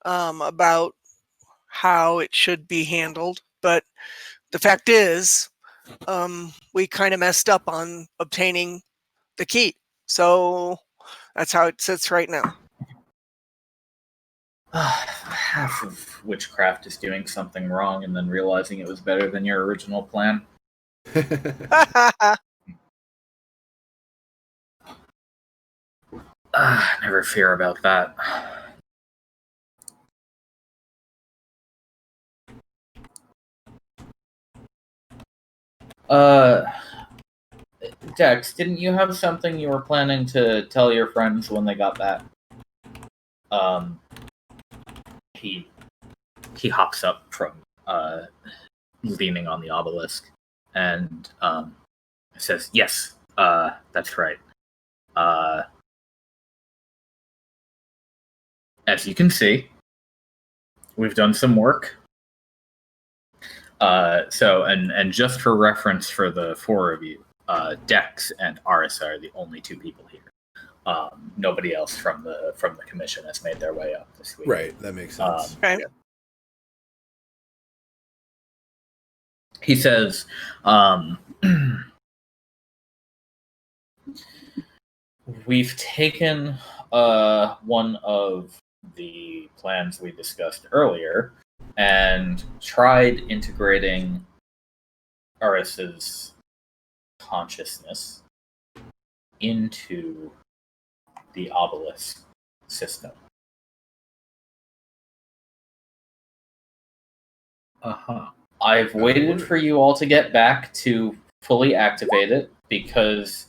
about how it should be handled, but the fact is, we kind of messed up on obtaining the key. So that's how it sits right now. Half of witchcraft is doing something wrong and then realizing it was better than your original plan. Never fear about that. Dex, didn't you have something you were planning to tell your friends when they got back? He hops up from leaning on the obelisk and says, "Yes, that's right. As you can see, we've done some work. And just for reference for the four of you, Dex and Arisa are the only two people here. Nobody else from the commission has made their way up this week. Right, that makes sense. Okay. Yeah. He says, we've taken one of the plans we discussed earlier and tried integrating Arisa's consciousness into the obelisk system. I've waited for you all to get back to fully activate it because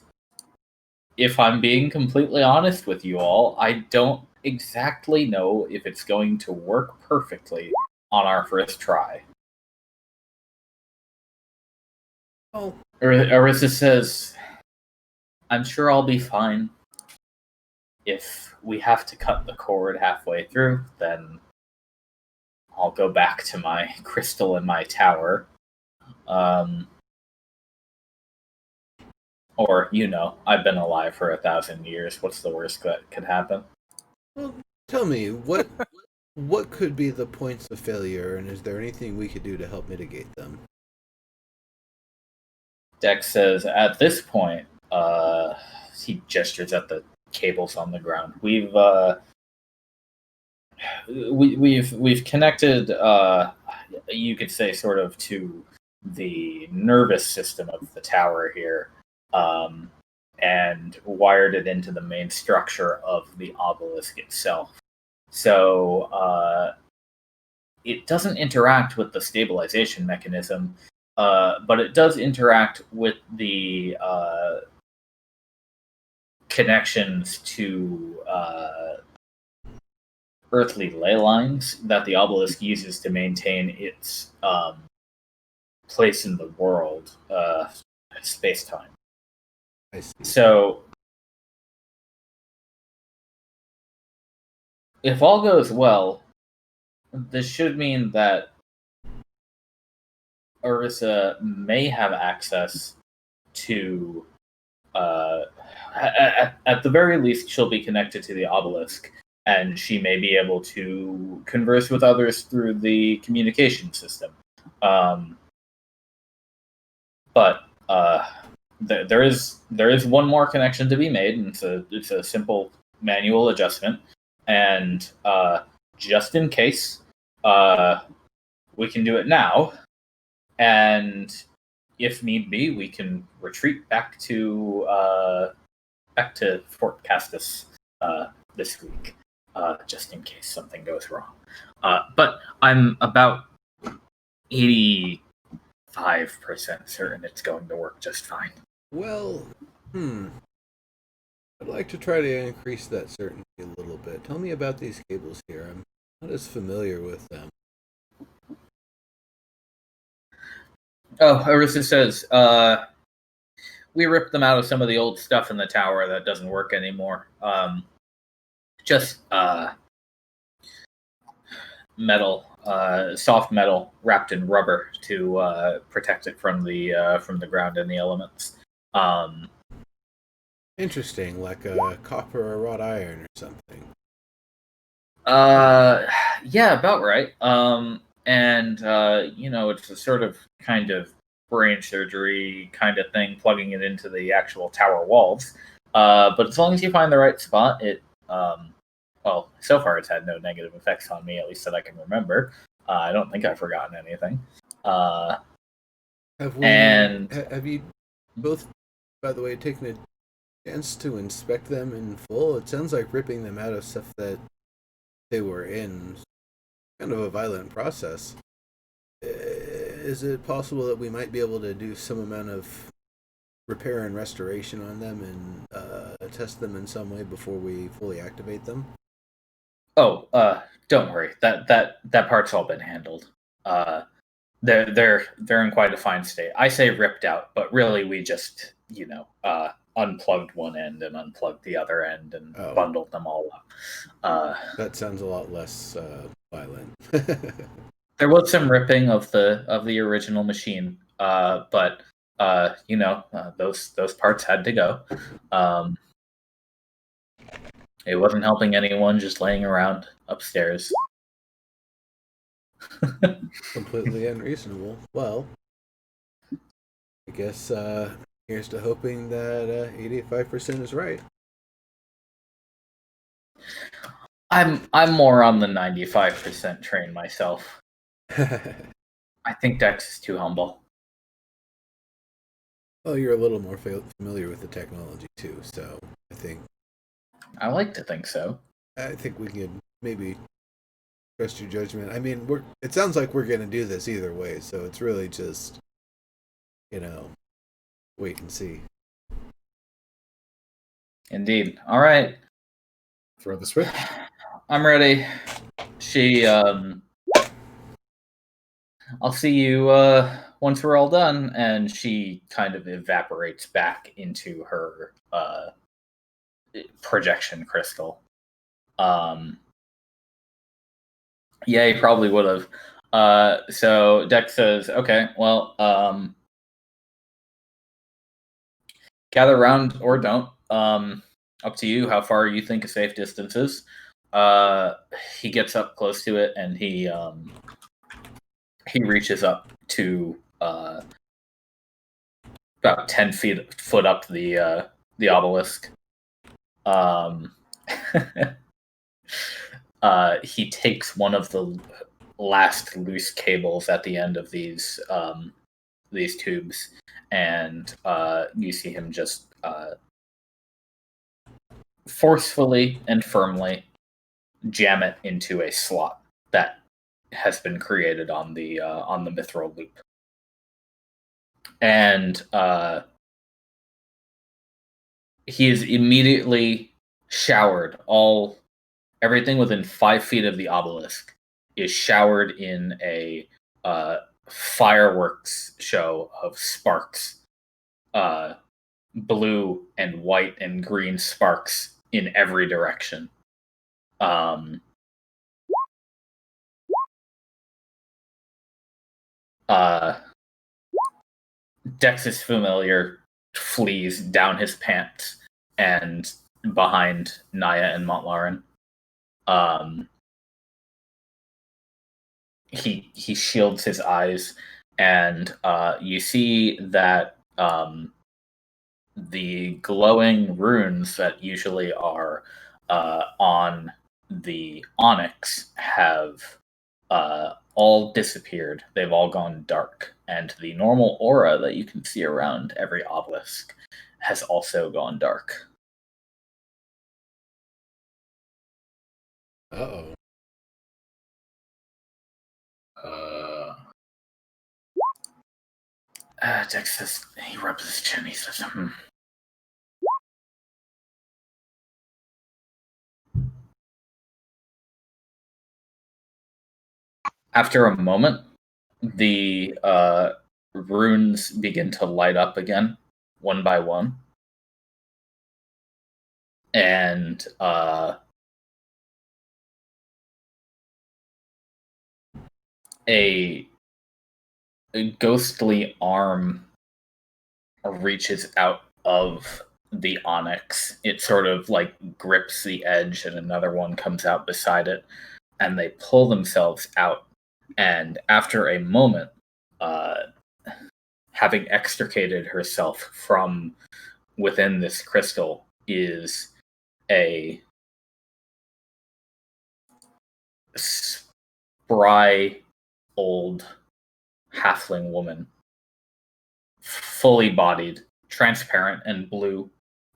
if I'm being completely honest with you all, I don't exactly know if it's going to work perfectly on our first try. Oh. Arisa says, I'm sure I'll be fine. If we have to cut the cord halfway through, then I'll go back to my crystal in my tower. Or, I've been alive for 1,000 years. What's the worst that could happen? Well, tell me, what could be the points of failure, and is there anything we could do to help mitigate them? Dex says, at this point, he gestures at the cables on the ground. We've connected, you could say, sort of to the nervous system of the tower here, and wired it into the main structure of the obelisk itself. So it doesn't interact with the stabilization mechanism, but it does interact with the connections to earthly ley lines that the obelisk uses to maintain its place in the world, space-time. I see. So, if all goes well, this should mean that Arisa may have access to, at the very least, she'll be connected to the obelisk, and she may be able to converse with others through the communication system. But there is one more connection to be made, and it's a simple manual adjustment. And just in case, we can do it now. And if need be, we can retreat back to Fort Castus this week, just in case something goes wrong. But I'm about 85% certain it's going to work just fine. Well, I'd like to try to increase that certainty a little bit. Tell me about these cables here. I'm not as familiar with them. Oh, Arisa says, we ripped them out of some of the old stuff in the tower that doesn't work anymore. Just metal, soft metal wrapped in rubber to protect it from the ground and the elements. Interesting, like a copper or wrought iron or something. Yeah, about right. And it's a sort of kind of brain surgery kind of thing, plugging it into the actual tower walls. But as long as you find the right spot, well, so far it's had no negative effects on me, at least that I can remember. I don't think I've forgotten anything. Have you both, by the way, taken a chance to inspect them in full? It sounds like ripping them out of stuff that they were in, kind of a violent process. Is it possible that we might be able to do some amount of repair and restoration on them and test them in some way before we fully activate them? Oh, don't worry. That part's all been handled. They're in quite a fine state. I say ripped out, but really we just unplugged one end and unplugged the other end and bundled them all up. That sounds a lot less violent. There was some ripping of the original machine, but those parts had to go. It wasn't helping anyone just laying around upstairs. Completely unreasonable. Well, I guess here's to hoping that 85% is right. I'm more on the 95% train myself. I think Dex is too humble. Well, you're a little more familiar with the technology too, so I like to think so. I think we can maybe trust your judgment. I mean, it sounds like we're going to do this either way, so it's really just, wait and see. Indeed. All right. Throw the switch. I'm ready. I'll see you once we're all done, and she kind of evaporates back into her projection crystal. Yeah, he probably would have. So Dex says, okay, well, gather around or don't. Up to you how far you think a safe distance is. He gets up close to it, and he reaches up to about 10 foot up the obelisk. He takes one of the last loose cables at the end of these tubes, and you see him just forcefully and firmly jam it into a slot that has been created on the mithril loop, and he is immediately showered. Everything within 5 feet of the obelisk is showered in a fireworks show of sparks, blue and white and green sparks in every direction. Dex's familiar flees down his pants and behind Naya and Montlarin. He shields his eyes, and you see that the glowing runes that usually are on the onyx have all disappeared. They've all gone dark, and the normal aura that you can see around every obelisk has also gone dark. Uh-oh. Dex says, he rubs his chin, he says, After a moment, the runes begin to light up again, one by one. And a ghostly arm reaches out of the onyx. It sort of like grips the edge, and another one comes out beside it. and they pull themselves out. And after a moment, having extricated herself from within this crystal, is a spry old halfling woman, fully bodied, transparent and blue,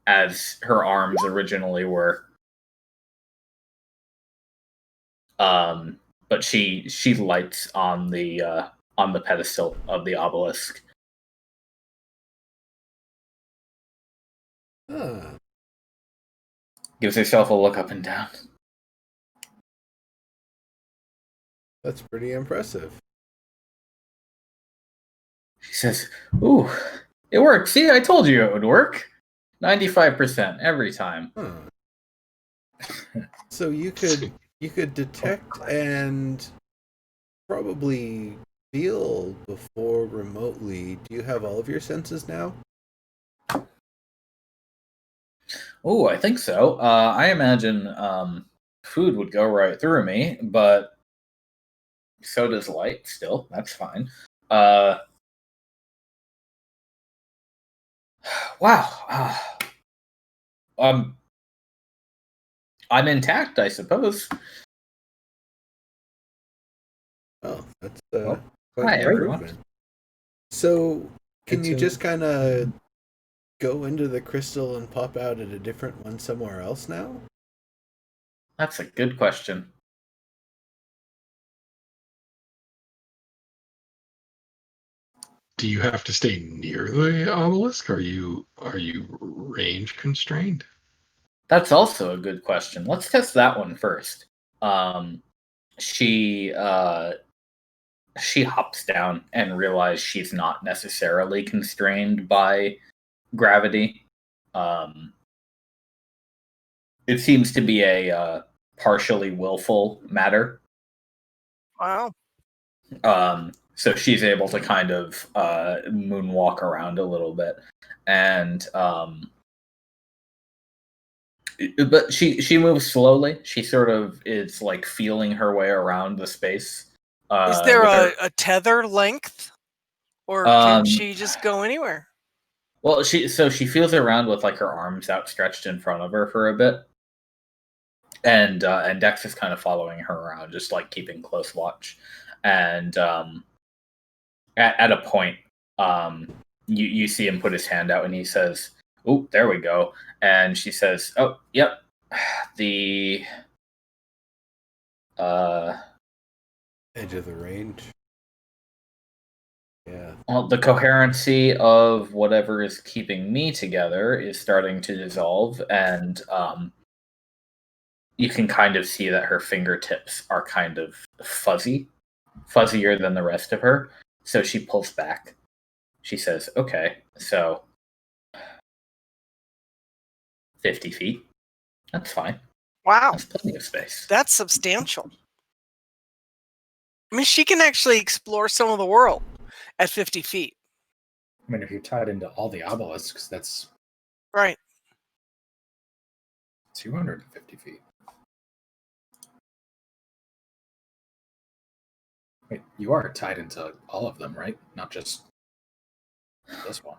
as her arms originally were. But she lights on the pedestal of the obelisk. Ah, Gives herself a look up and down. that's pretty impressive. She says, "Ooh, it worked. See, I told you it would work. 95% every time." Huh. So you could detect and probably feel before remotely. Do you have all of your senses now? Oh, I think so. I imagine food would go right through me, but so does light still. That's fine. Wow. Um, I'm intact, I suppose. Oh, that's Well, quite hi, an everyone. improvement. So can Good you to- just kind of go into the crystal and pop out at a different one somewhere else now? That's a good question. Do you have to stay near the obelisk? Are you range constrained? That's also a good question. Let's test that one first. Um, she hops down and realizes she's not necessarily constrained by gravity. It seems to be a partially willful matter. Wow. So she's able to kind of moonwalk around a little bit, and but she moves slowly. She sort of is like feeling her way around the space. Is there With her, a tether length, or can um, she just go anywhere? well, she feels around with like her arms outstretched in front of her for a bit, and Dex is kind of following her around, just like keeping close watch. And at a point, you see him put his hand out, and he says, "Oh, there we go." And she says, "Oh, yep, the Edge of the range. Yeah. well, the coherency of whatever is keeping me together is starting to dissolve, and you can kind of see that her fingertips are kind of fuzzier than the rest of her. So she pulls back. She says, "Okay, so 50 feet. That's fine. Wow, That's plenty of space." that's substantial. I mean, she can actually explore some of the world at 50 feet. I mean, if you're tied into all the obelisks, that's Right. 250 feet. Wait, you are tied into all of them, right? Not just this one.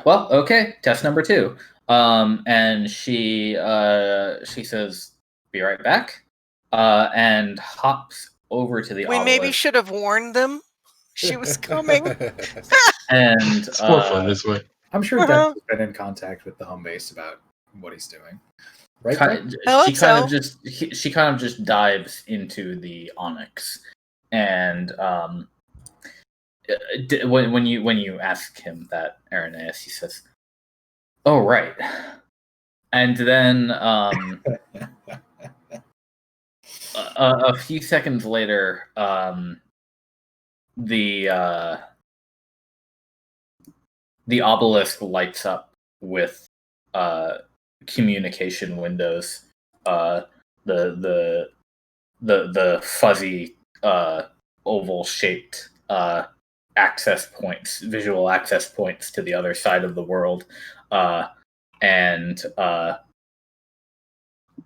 Well, okay. Test number 2. And she says, "Be right back," and hops over to the We maybe obelisk. should have warned them she was coming. And It's more fun this way. I'm sure Uh-huh. Dex has been in contact with the home base about what he's doing. Right? Dex? I she hope kind so. of she kind of just dives into the onyx, and when you ask him that, Irenaeus, he says, "Oh, right." And then a few seconds later, the obelisk lights up with communication windows. The fuzzy oval shaped access points, visual access points to the other side of the world, and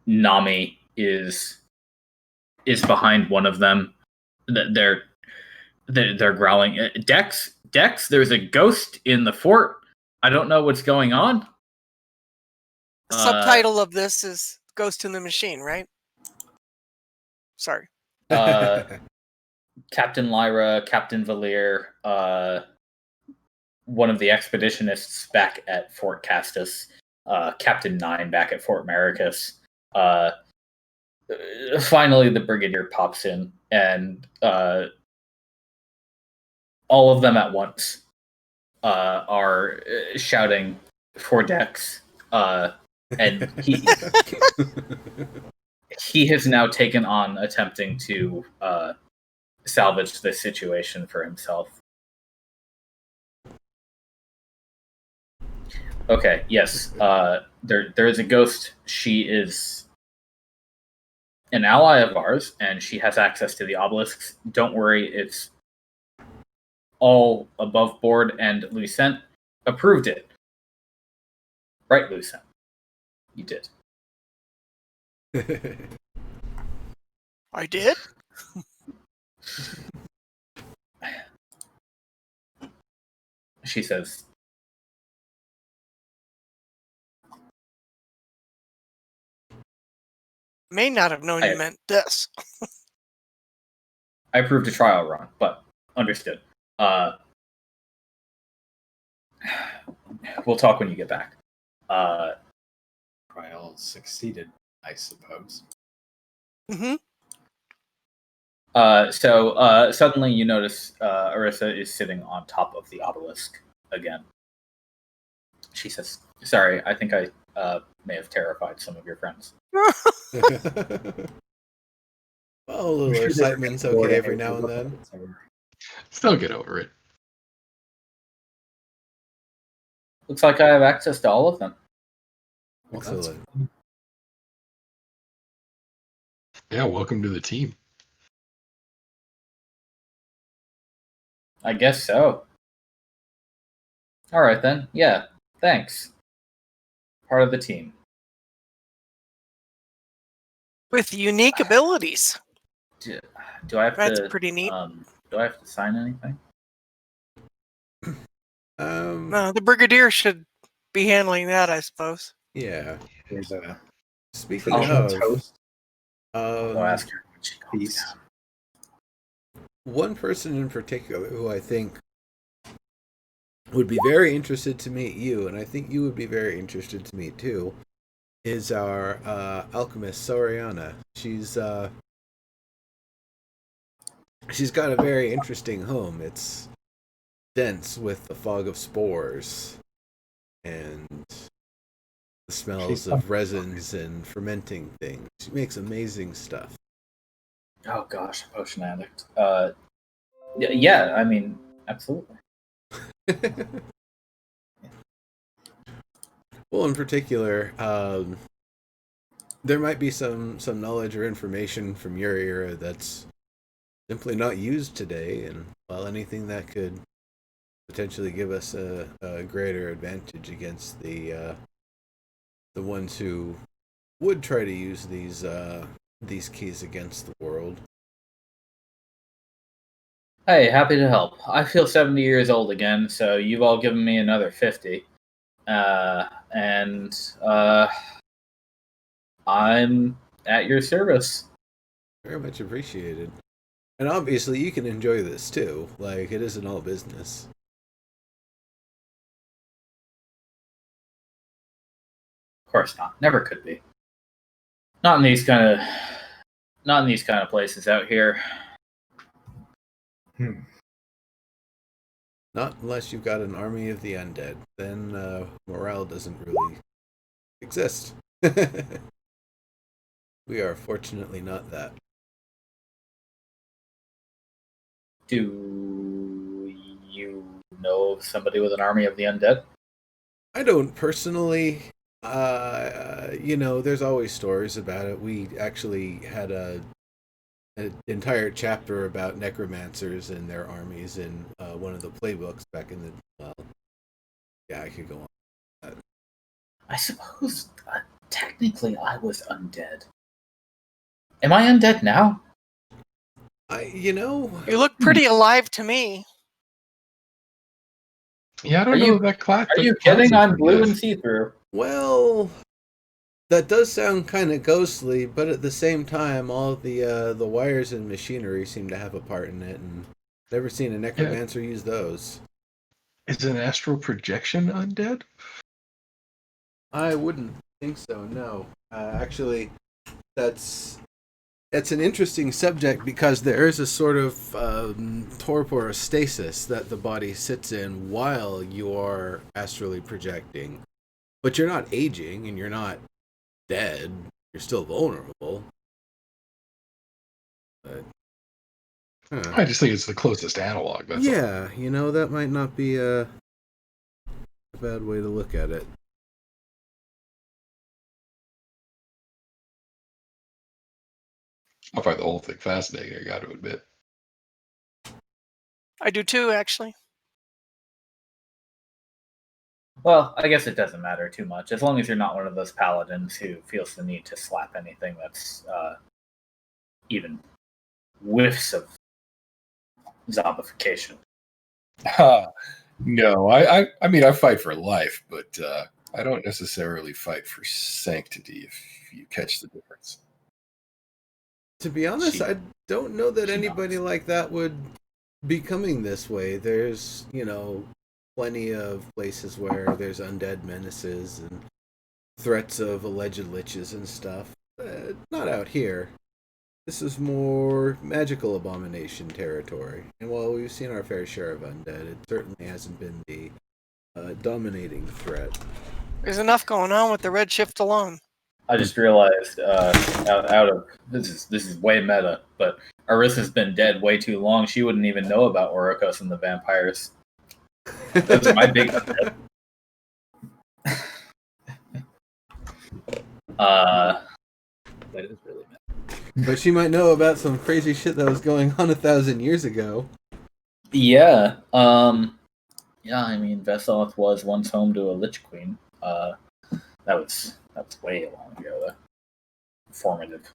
Nami is is behind one of them. They're growling. Dex, there's a ghost in the fort. I don't know what's going on. The subtitle of this is Ghost in the Machine, right? Sorry. Captain Lyra, Captain Valir, one of the expeditionists back at Fort Castus, Captain Nine back at Fort Maricus. Finally, the Brigadier pops in, and all of them at once are shouting for Dex. And he has now taken on attempting to salvage the situation for himself. Okay, yes. There is a ghost. She is an ally of ours, and she has access to the obelisks. Don't worry, it's all above board, and Lucent approved it. Right, Lucent? You did. I did? She says, May not have known you meant this. I approved a trial run, but understood. We'll talk when you get back. Trial succeeded, I suppose. Mm-hmm. So suddenly you notice Arissa is sitting on top of the obelisk again. She says, sorry, I think I may have terrified some of your friends. Well, a little excitement's okay every now and then. Still get over it. Looks like I have access to all of them. Excellent. Yeah, welcome to the team. I guess so. All right then. Yeah. Thanks. Part of the team. With unique abilities. Do I have That's to? pretty neat. Do I have to sign anything? No, the Brigadier should be handling that, I suppose. Yeah. There's a Speaking fictional of, toast Go ask her when she calms piece. down. one person in particular who I think would be very interested to meet you, and I think you would be very interested to meet too, is our alchemist Soriana. She's got a very interesting home. It's dense with the fog of spores and the smells of resins and fermenting things. She makes amazing stuff. Oh gosh, potion addict. Yeah. I mean, absolutely. Well, in particular, there might be some knowledge or information from your era that's simply not used today, and well, anything that could potentially give us a greater advantage against the ones who would try to use these keys against the world. Hey, happy to help. I feel 70 years old again, so you've all given me another 50. I'm at your service. Very much appreciated. And obviously, you can enjoy this too. Like, it isn't all business. Of course not. Never could be. Not in these kind of places out here. Not unless you've got an army of the undead. Then morale doesn't really exist. We are fortunately not that. Do you know of somebody with an army of the undead? I don't personally. There's always stories about it. We actually had an entire chapter about necromancers and their armies in one of the playbooks back in the. Well, yeah, I could go on. I suppose technically I was undead. Am I undead now? You look pretty alive to me. Yeah, I don't Are know you- that class. Are you kidding? I'm blue and see-through. well, that does sound kind of ghostly, but at the same time, all the wires and machinery seem to have a part in it, and never seen a necromancer use those. Is an astral projection undead? I wouldn't think so. No, actually, that's an interesting subject because there is a sort of torpor or stasis that the body sits in while you are astrally projecting, but you're not aging and you're not dead. You're still vulnerable. But, I just think it's the closest analog. That's all. yeah, that might not be a bad way to look at it. I find the whole thing fascinating, I got to admit. I do too, actually. Well, I guess it doesn't matter too much, as long as you're not one of those paladins who feels the need to slap anything that's even whiffs of zombification. No, I mean, I fight for life, but I don't necessarily fight for sanctity, if you catch the difference. To be honest, I don't know that anybody like that would be coming this way. There's, plenty of places where there's undead menaces and threats of alleged liches and stuff. Not out here. This is more magical abomination territory. And while we've seen our fair share of undead, it certainly hasn't been the dominating threat. There's enough going on with the Redshift alone. I just realized out of this is way meta, but Arissa's been dead way too long. She wouldn't even know about Oricos and the vampires. Those are my big. That is really mad. But she might know about some crazy shit that was going on 1,000 years ago. Yeah. Yeah, I mean, Vesoth was once home to a Lich Queen. That was way long ago, though. Informative.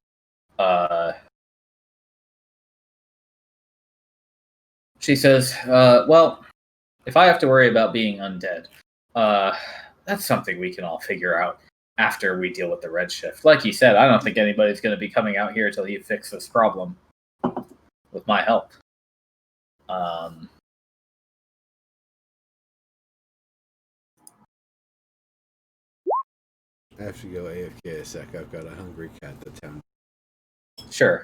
She says, well, if I have to worry about being undead, that's something we can all figure out after we deal with the Redshift. Like you said, I don't think anybody's going to be coming out here until you fix this problem with my help. I have to go AFK a sec. I've got a hungry cat that's hounding. Sure.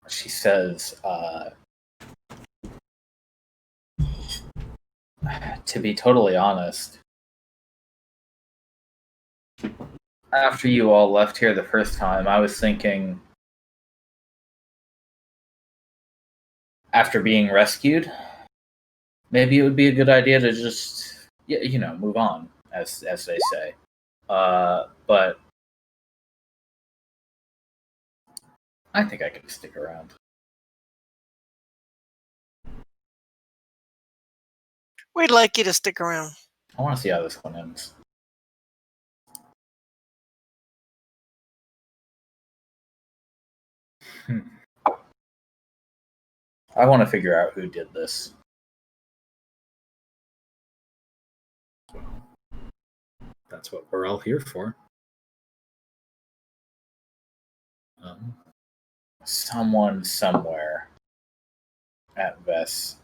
She says, to be totally honest, after you all left here the first time, I was thinking, after being rescued, maybe it would be a good idea to just, move on, as they say. But I think I could stick around. We'd like you to stick around. I want to see how this one ends. I want to figure out who did this. That's what we're all here for. Someone somewhere at Vess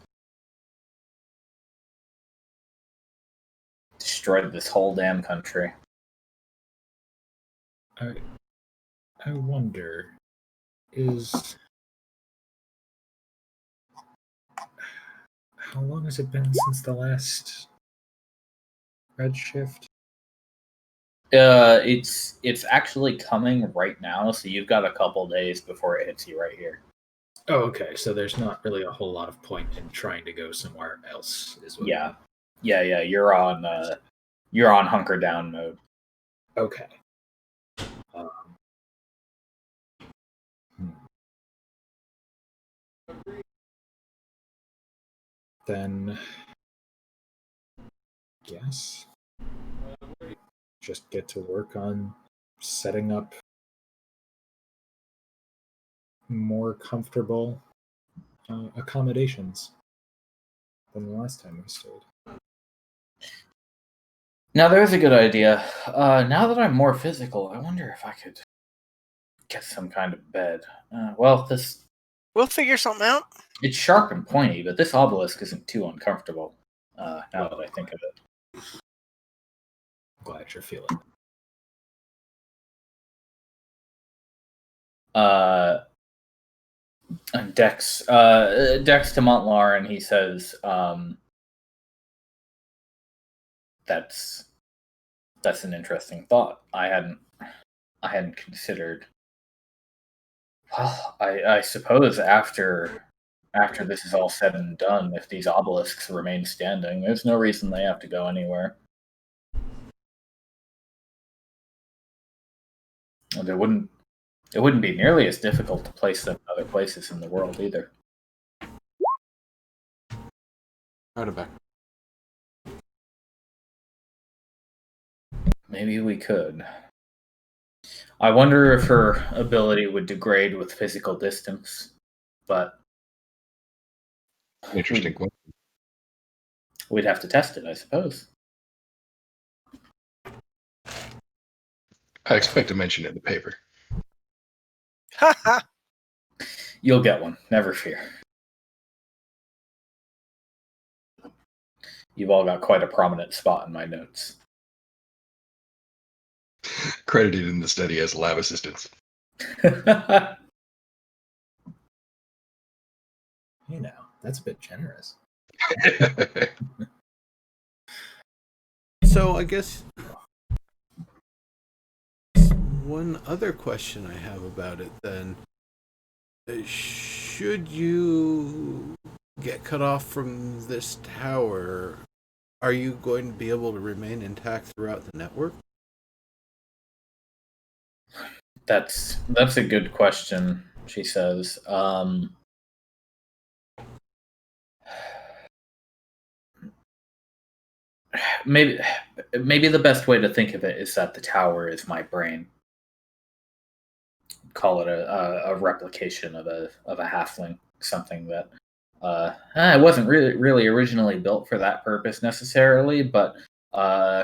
destroyed this whole damn country. I wonder, how long has it been since the last Redshift? It's actually coming right now, so you've got a couple days before it hits you right here. Oh, okay. So there's not really a whole lot of point in trying to go somewhere else. Yeah. You're on hunker down mode. Okay. Then, guess just get to work on setting up more comfortable accommodations than the last time we stayed. Now, there's a good idea. Now that I'm more physical, I wonder if I could get some kind of bed. Well, We'll figure something out. it's sharp and pointy, but this obelisk isn't too uncomfortable, now that I think of it. Glad you're feeling. And Dex to Montlar, and he says, that's an interesting thought. I hadn't considered. Well, I suppose after this is all said and done, if these obelisks remain standing, there's no reason they have to go anywhere. And it wouldn't be nearly as difficult to place them in other places in the world either. Back. Maybe we could. I wonder if her ability would degrade with physical distance, but Interesting question. we'd have to test it, I suppose. I expect to mention it in the paper. Ha You'll get one, never fear. You've all got quite a prominent spot in my notes. Credited in the study as lab assistants. Hey now, that's a bit generous. So I guess one other question I have about it then, should you get cut off from this tower, are you going to be able to remain intact throughout the network? That's a good question, she says. Maybe the best way to think of it is that the tower is my brain. Call it a replication of a halfling, something that it wasn't really originally built for that purpose necessarily, but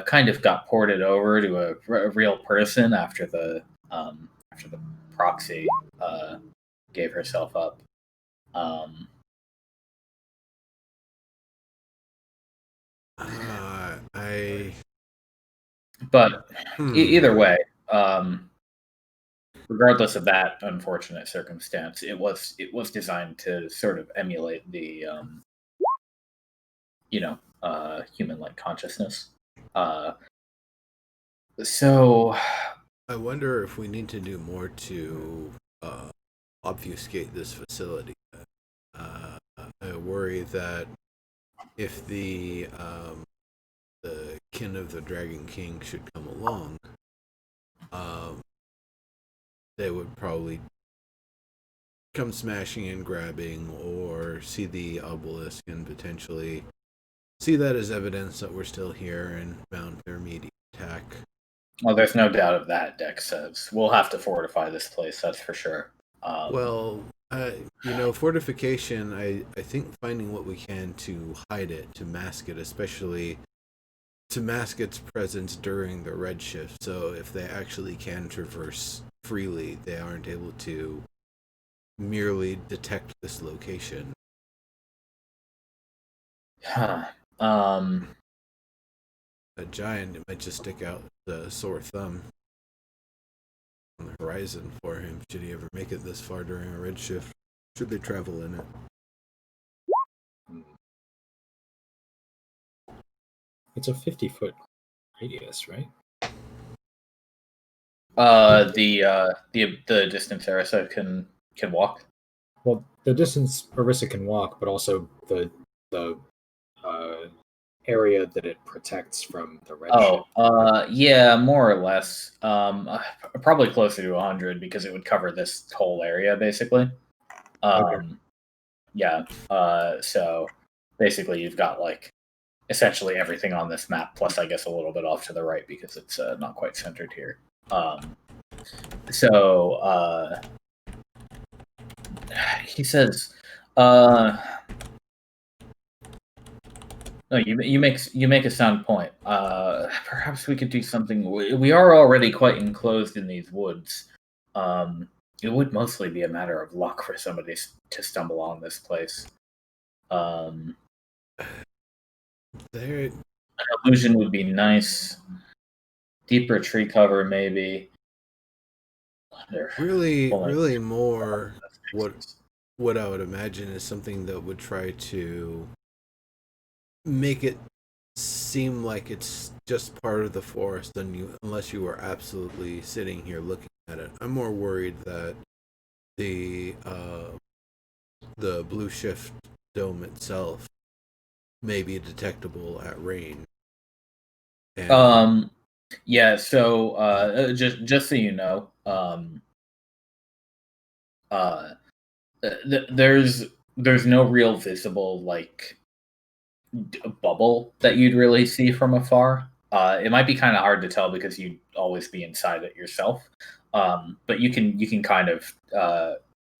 kind of got ported over to a real person after the proxy gave herself up. But either way, regardless of that unfortunate circumstance, it was designed to sort of emulate the human-like consciousness. So I wonder if we need to do more to obfuscate this facility. I worry that if the kin of the Dragon King should come along, they would probably come smashing and grabbing, or see the obelisk and potentially see that as evidence that we're still here and mount their immediate attack. Well, there's no doubt of that, Dex says. We'll have to fortify this place, that's for sure. Fortification, I think finding what we can to hide it, to mask it, especially to mask its presence during the Redshift, so if they actually can traverse freely, they aren't able to merely detect this location. Huh. A giant, it might just stick out the sore thumb on the horizon for him, should he ever make it this far during a Redshift, should they travel in it. It's a 50-foot radius, right? The distance Arisa can walk. Well, the distance Arisa can walk, but also the area that it protects from the redshift. Yeah, more or less. Probably closer to 100 because it would cover this whole area basically. Okay. Yeah. So basically, you've got like essentially everything on this map, plus I guess a little bit off to the right because it's not quite centered here. He says, "No, you make a sound point. Perhaps we could do something. We are already quite enclosed in these woods. It would mostly be a matter of luck for somebody to stumble on this place. An There, illusion would be nice. Deeper tree cover, maybe. They're really, pulling really more what fixes. what I would imagine is something that would try to make it seem like it's just part of the forest, unless you were absolutely sitting here looking at it. I'm more worried that the blue shift dome itself may be detectable at range. And Yeah. So, just so you know, there's no real visible like bubble that you'd really see from afar. It might be kind of hard to tell because you'd always be inside it yourself. But you can kind of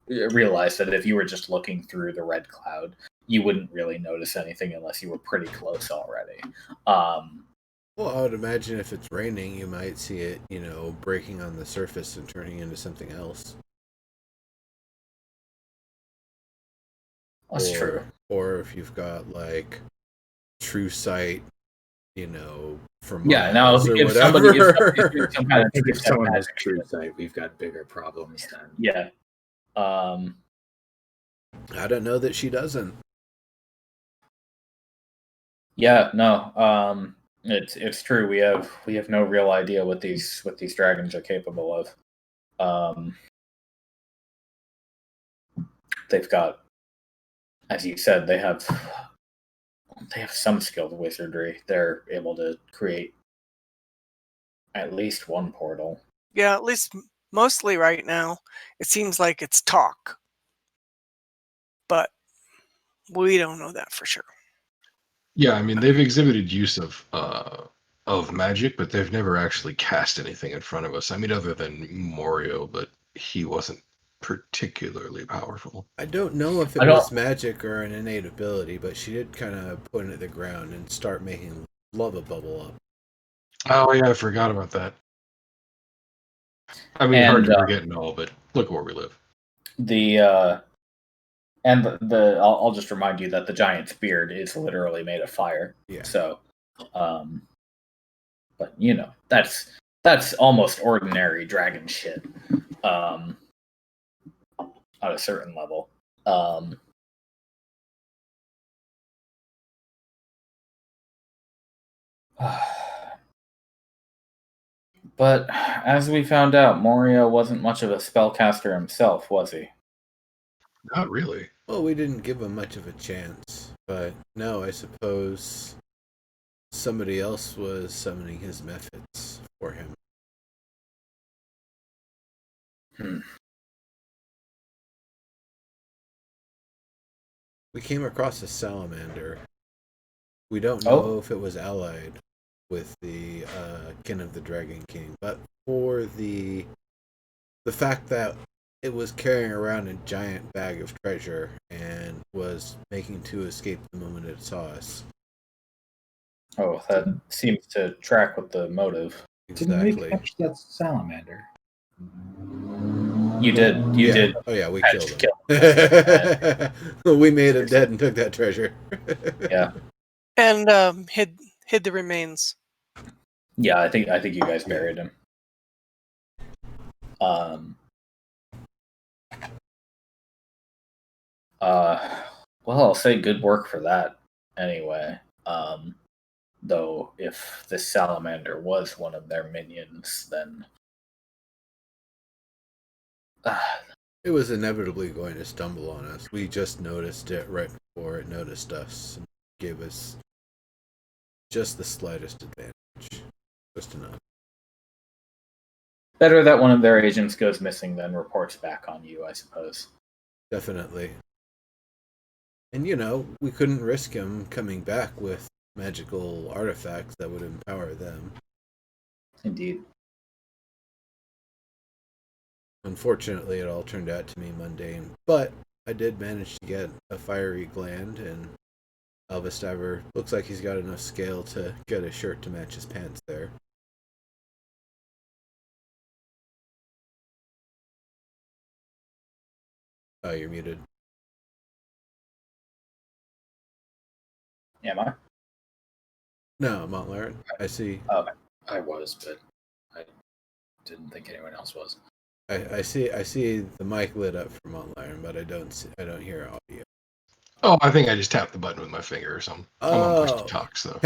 realize that if you were just looking through the red cloud, you wouldn't really notice anything unless you were pretty close already. well, I would imagine if it's raining, you might see it, breaking on the surface and turning into something else. That's true. Or if you've got like true sight, for Yeah. Now, miles or if somebody's whatever. doing some kind I of think if two-step someone has magic, true sight, we've got bigger problems then. yeah. I don't know that she doesn't. Yeah, no. It's true. We have no real idea what these dragons are capable of. They've got, as you said, they have some skilled wizardry. They're able to create at least one portal. Yeah, at least mostly right now, it seems like it's talk, but we don't know that for sure. Yeah, I mean they've exhibited use of magic, but they've never actually cast anything in front of us. I mean, other than Morio, but he wasn't particularly powerful. I don't know if it I don't. was magic or an innate ability, but she did kind of point at the ground and start making lava bubble up. Oh yeah, I forgot about that. I mean, hard And to forget and all, but look where we live. the and I'll just remind you that the giant's beard is literally made of fire. Yeah. So, but that's almost ordinary dragon shit. At a certain level. But as we found out, Moria wasn't much of a spellcaster himself, was he? Not really. Well, we didn't give him much of a chance, but no, I suppose somebody else was summoning his methods for him. We came across a salamander. We don't know if it was allied with the kin of the Dragon King, but for the fact that it was carrying around a giant bag of treasure and was making to escape the moment it saw us. Oh, that seems to track with the motive. Didn't we Exactly. catch that salamander? You did. You did. Oh yeah, we Had killed to him. We made him dead and took that treasure. Yeah. And hid the remains. Yeah, I think you guys buried him. Well, I'll say good work for that anyway. Though if this salamander was one of their minions, then It was inevitably going to stumble on us. We just noticed it right before it noticed us and gave us just the slightest advantage. Just enough. better that one of their agents goes missing than reports back on you, I suppose. Definitely. And we couldn't risk him coming back with magical artifacts that would empower them. Indeed. Unfortunately, it all turned out to be mundane, but I did manage to get a fiery gland, and Elvis Diver looks like he's got enough scale to get a shirt to match his pants there. Oh, you're muted. Am I? No, Montlarin. I see. I was, but I didn't think anyone else was. I see the mic lit up for Montlarin, but I don't hear audio. Oh, I think I just tapped the button with my finger or something. I'm on push to talk, so.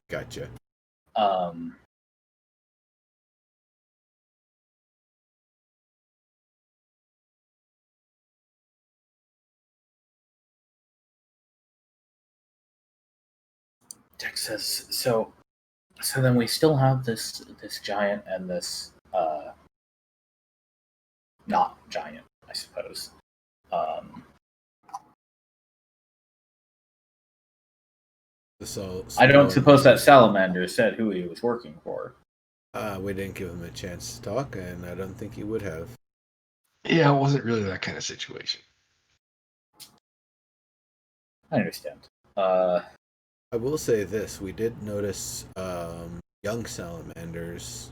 Gotcha. Dex says so. So then we still have this giant and this not giant, I suppose. I don't suppose that salamander said who he was working for. We didn't give him a chance to talk, and I don't think he would have. Yeah, it wasn't really that kind of situation. I understand. I will say this: we did notice young salamanders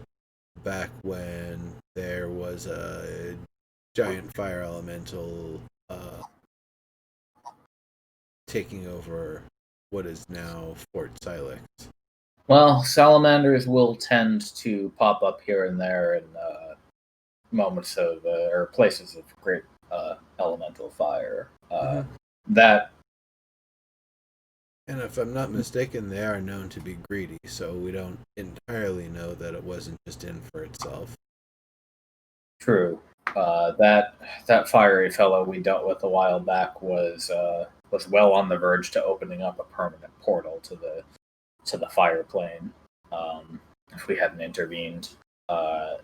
back when there was a giant fire elemental taking over what is now Fort Silex. Well, salamanders will tend to pop up here and there in moments of or places of great elemental fire. That, and if I'm not mistaken, they are known to be greedy, so we don't entirely know that it wasn't just in for itself. true. That fiery fellow we dealt with a while back was well on the verge to opening up a permanent portal to the fire plane if we hadn't intervened.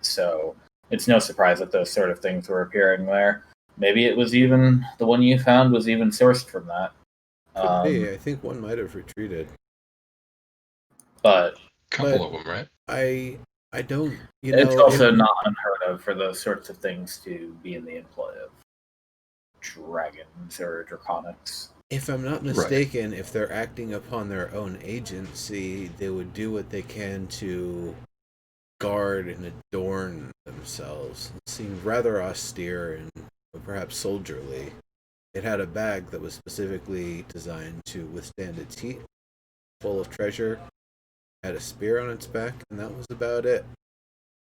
So it's no surprise that those sort of things were appearing there. Maybe it was even the one you found was even sourced from that. Could be. I think one might have retreated. But Couple of them, right? I don't. It's also not unheard of for those sorts of things to be in the employ of dragons or draconics. If I'm not mistaken, if they're acting upon their own agency, they would do what they can to guard and adorn themselves. It seemed rather austere and perhaps soldierly. It had a bag that was specifically designed to withstand its heat, full of treasure, had a spear on its back, and that was about it.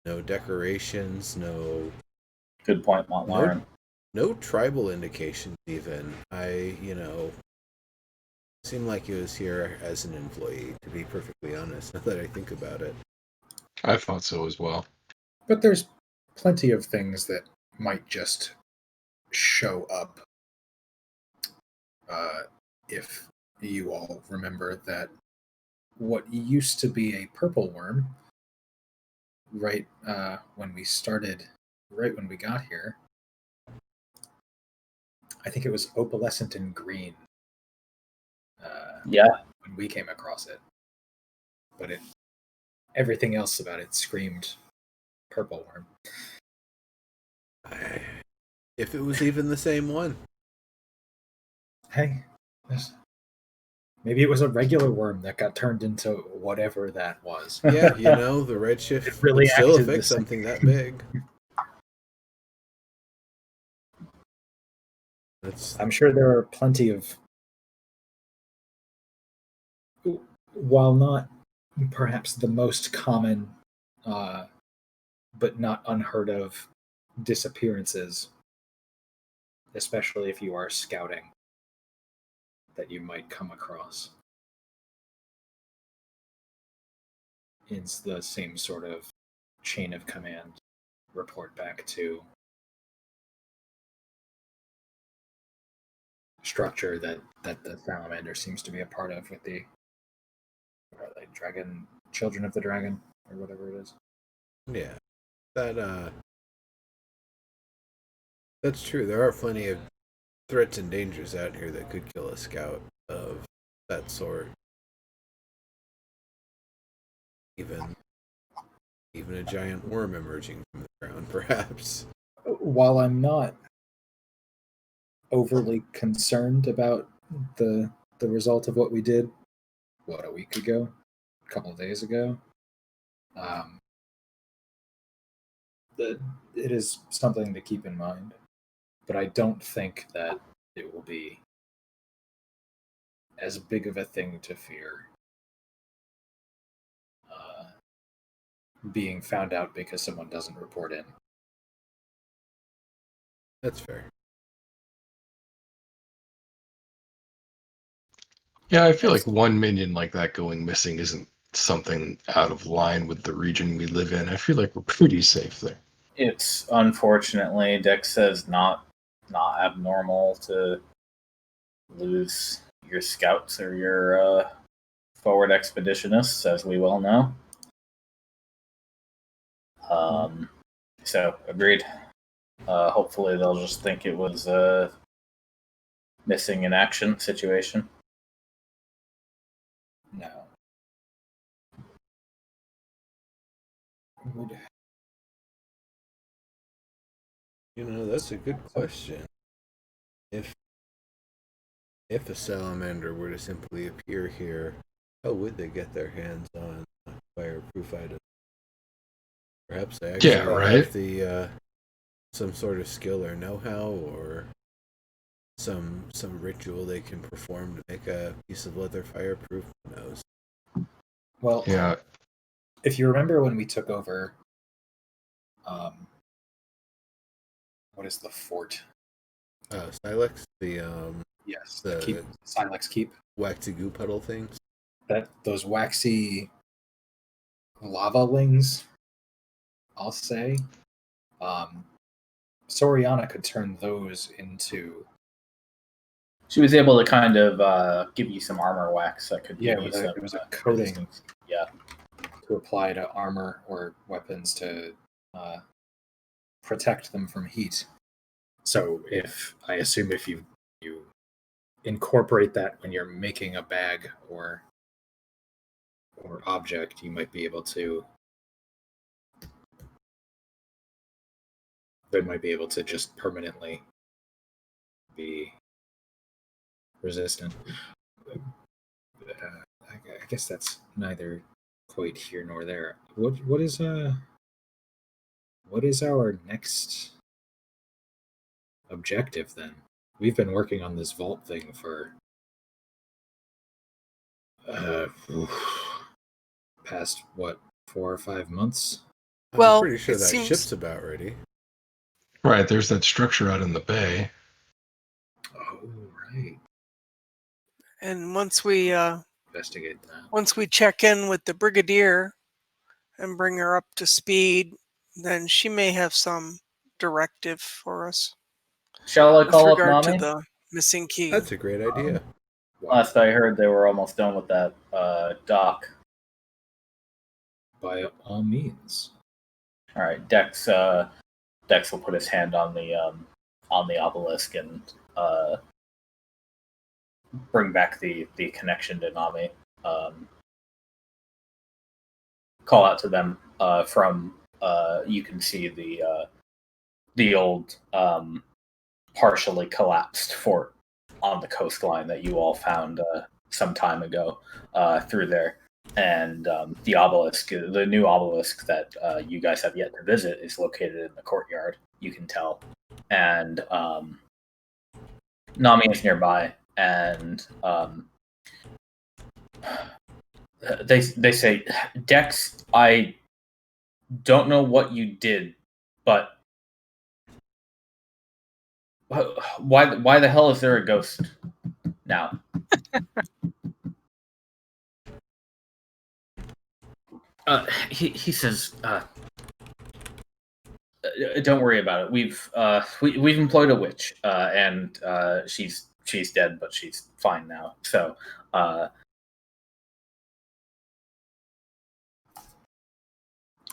No decorations, no... Good point, Montlarin. No tribal indications, even. Seemed like he was here as an employee, to be perfectly honest, now that I think about it. I thought so as well. But there's plenty of things that might just show up. If you all remember that what used to be a purple worm, right when we got here, I think it was opalescent and green. When we came across it, but everything else about it screamed purple worm. If it was even the same one. Hey, maybe it was a regular worm that got turned into whatever that was. Yeah, the Redshift really would still affect something that big. I'm sure there are plenty of, while not perhaps the most common, but not unheard of disappearances, especially if you are scouting, that you might come across. It's the same sort of chain of command report back to structure that the salamander seems to be a part of with the dragon, children of the dragon, or whatever it is. Yeah, that's true. There are plenty of threats and dangers out here that could kill a scout of that sort. Even a giant worm emerging from the ground, perhaps. while I'm not overly concerned about the result of what we did, a week ago, a couple of days ago, it is something to keep in mind. But I don't think that it will be as big of a thing to fear being found out because someone doesn't report in. That's fair. Yeah, I feel like one minion like that going missing isn't something out of line with the region we live in. I feel like we're pretty safe there. It's unfortunately, Dex says, not abnormal to lose your scouts or your forward expeditionists, as we well know. So, agreed. Hopefully they'll just think it was a missing in action situation. No. That's a good question. If a salamander were to simply appear here, how would they get their hands on fireproof items? Perhaps they actually have the some sort of skill or know-how, or some ritual they can perform to make a piece of leather fireproof. Who knows? Well, yeah. If you remember when we took over, what is the fort? Silex, Yes, the keep, Silex Keep. Waxy goo puddle things. Those waxy lava lings, I'll say. Soriana could turn those into. She was able to kind of give you some armor wax that could give you some. It was a coating. Resistance. Yeah. To apply to armor or weapons to protect them from heat. So I assume if you incorporate that when you're making a bag or object, you might be able to. They might be able to just permanently be resistant. I guess that's neither quite here nor there. What is our next objective then? We've been working on this vault thing for past 4 or 5 months. Well, I'm pretty sure it that seems- ship's about ready. Right, there's that structure out in the bay. Oh, right. And once we Investigate that. once we check in with the brigadier and bring her up to speed, then she may have some directive for us Shall I with call up regard to Nami? the missing key. That's a great idea. Last I heard, they were almost done with that dock. By all means. All right, Dex will put his hand on the obelisk and bring back the connection to Nami. Call out to them from you can see the old partially collapsed fort on the coastline that you all found some time ago through there. And the obelisk, the new obelisk that you guys have yet to visit, is located in the courtyard. You can tell, and Nami is nearby, and they say, Dex, I don't know what you did, but why the hell is there a ghost now? He says, don't worry about it. We've employed a witch, and she's dead, but she's fine now. So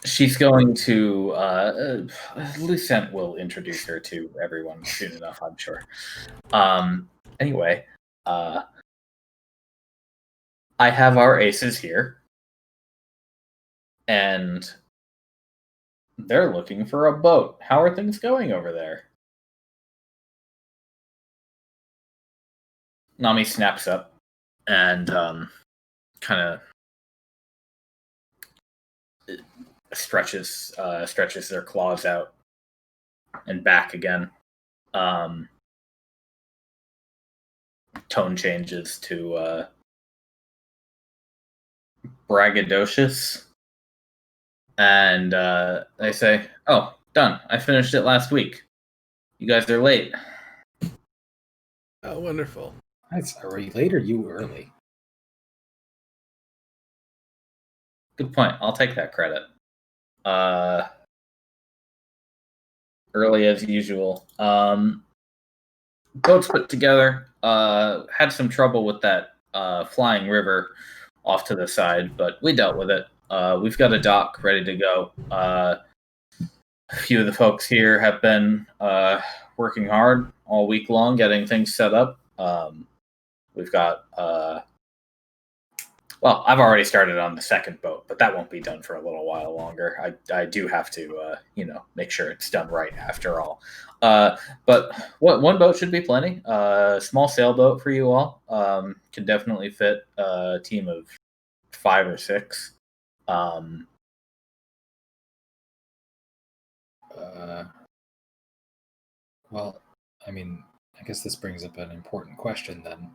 she's going to Lucent will introduce her to everyone soon enough, I'm sure. Anyway, I have our aces here, and They're looking for a boat. How are things going over there? Nami snaps up and kind of stretches their claws out and back again. Tone changes to braggadocious, and they say, "Oh, done. I finished it last week. You guys are late." Oh, wonderful. Are we late or you early? Good point. I'll take that credit. Early as usual. Boats put together. Had some trouble with that flying river off to the side, but we dealt with it. We've got a dock ready to go. A few of the folks here have been working hard all week long getting things set up. We've got well, I've already started on the second boat, but that won't be done for a little while longer. I do have to, make sure it's done right after all. But one boat should be plenty. Small sailboat for you all. Can definitely fit a team of 5 or 6. Well, I mean, I guess this brings up an important question then.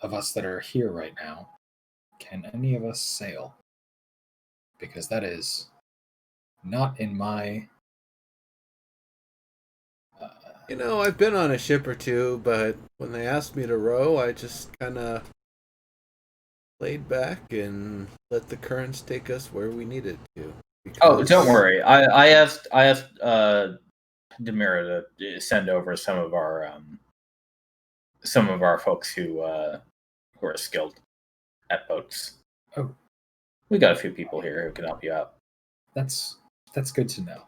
Of us that are here right now, can any of us sail? Because that is not in my... I've been on a ship or two, but when they asked me to row, I just kind of laid back and let the currents take us where we needed to. Oh, don't worry. I asked Demira to send over some of our folks who are skilled at boats. Oh, we got a few people here who can help you out. That's good to know.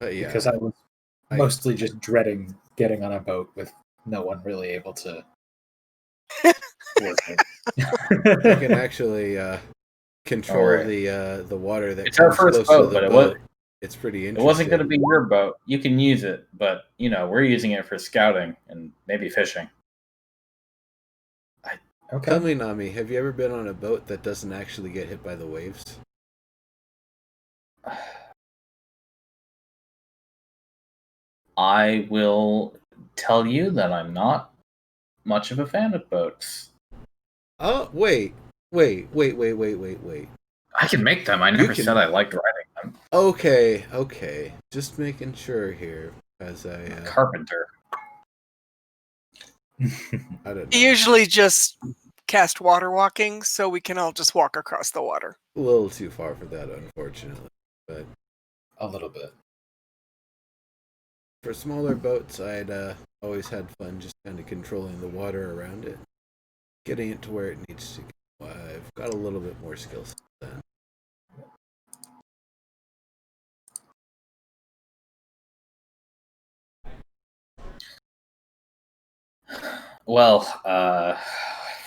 Yeah, because I was mostly just dreading getting on a boat with no one really able to work it. I can actually control Alright. the water that It's our comes first close to boat, the but boat. It's pretty it interesting. wasn't going to be your boat. You can use it, but we're using it for scouting and maybe fishing. Okay. Tell me, Nami, have you ever been on a boat that doesn't actually get hit by the waves? I will tell you that I'm not much of a fan of boats. Oh, wait. I can make them. I never said I liked riding them. Okay. Just making sure here, as I'm a carpenter. I don't know. We usually just cast water walking, so we can all just walk across the water. A little too far for that, unfortunately. But a little bit. For smaller boats, I'd always had fun just kind of controlling the water around it, getting it to where it needs to go. I've got a little bit more skill set then. Well,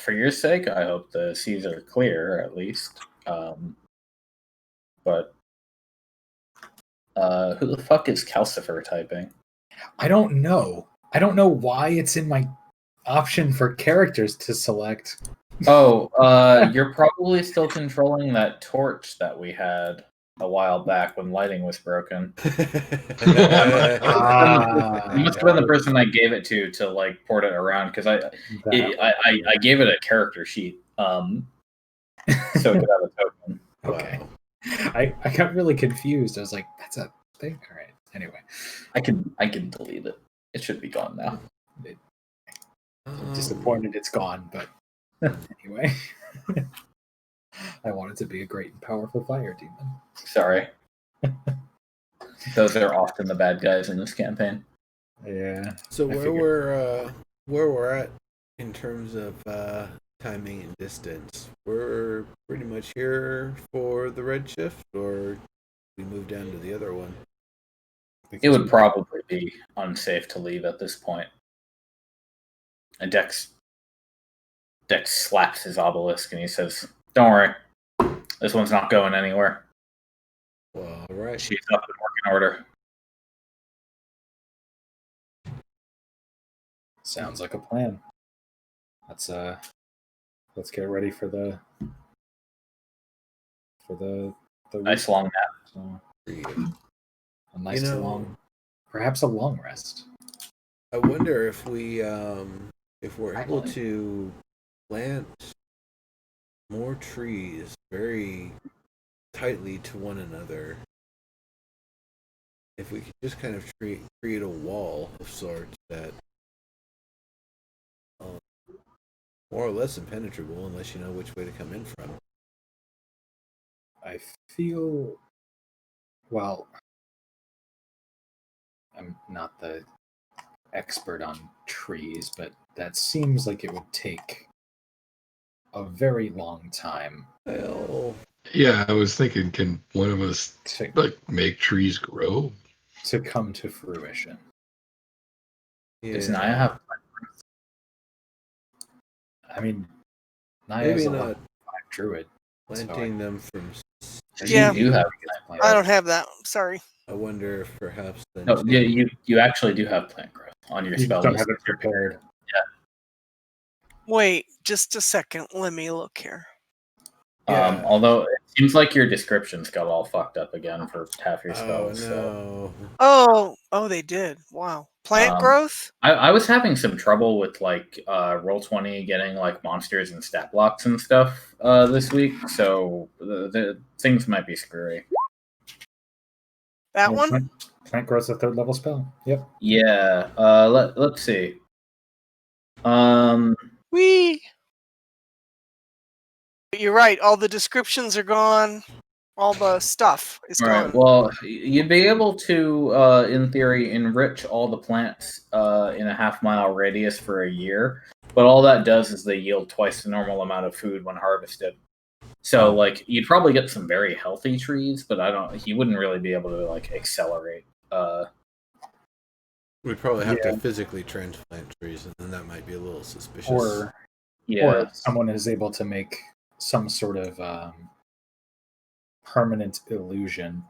for your sake, I hope the seas are clear, at least. But who the fuck is Calcifer typing? I don't know. I don't know why it's in my option for characters to select. Oh, you're probably still controlling that torch that we had a while back when lighting was broken. It must have been the person I gave it to like port it around because I gave it a character sheet, so it could have a token. Okay. Wow. I got really confused. I was like, "That's a thing." All right. Anyway, I can delete it. It should be gone now. I'm disappointed it's gone, but anyway. I want it to be a great and powerful fire demon. Sorry. Those are often the bad guys in this campaign. Yeah. So where we're at in terms of timing and distance, we're pretty much here for the Redshift, or we move down to the other one? It would probably be unsafe to leave at this point. And Dex slaps his obelisk and he says, "Don't worry. This one's not going anywhere. Well, all right. She's up in working order. Sounds like a plan. Let's get ready for the Nice long nap. So, Pretty a nice You know- long, perhaps a long rest. I wonder if we're able to plant more trees very tightly to one another. If we could just kind of create a wall of sorts that more or less impenetrable, unless you know which way to come in from. I feel, well, I'm not the expert on trees, but that seems like it would take a very long time Well, Yeah, I was thinking, can one of us to make trees grow? come to fruition. Does yeah, Naya have? I mean, Naya maybe is a not level 5 druid. planting them from. Yeah. You do have. I don't have that. Sorry. I wonder if perhaps then. No, you actually do have plant growth on your You spell don't list. have it prepared. Wait, just a second. Let me look here. Yeah. Although it seems like your descriptions got all fucked up again for half your Oh spells. So. no! Oh, they did. Wow. Plant Um, growth? I was having some trouble with like Roll20 getting like monsters and stat blocks and stuff this week, so the things might be screwy. That Yeah, one? Plant growth's a 3rd level spell. Yep. Yeah. Let's see. Whee! But you're right. All the descriptions are gone. All the stuff is All gone. right. Well, you'd be able to, in theory, enrich all the plants in a half-mile radius for a year, but all that does is they yield twice the normal amount of food when harvested. So, like, you'd probably get some very healthy trees, but you wouldn't really be able to like accelerate. We'd probably have Yeah. to physically transplant trees, and then that might be a little suspicious. Or if someone is able to make some sort of permanent illusion.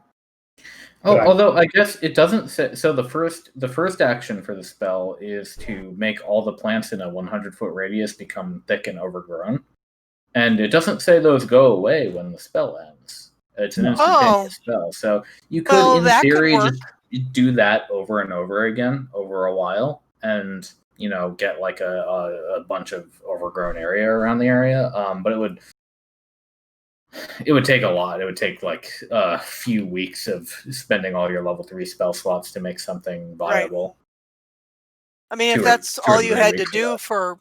Although I guess it doesn't say. So the first action for the spell is to make all the plants in a 100-foot radius become thick and overgrown, and it doesn't say those go away when the spell ends. It's an instantaneous spell, so you could, Well, in that could theory, work. just do that over and over again over a while, and get like a bunch of overgrown area around the area. But it would take a lot. It would take like a few weeks of spending all your level 3 spell slots to make something viable. I mean, if 2 or that's 2 or all you 3 had to weeks do ago. for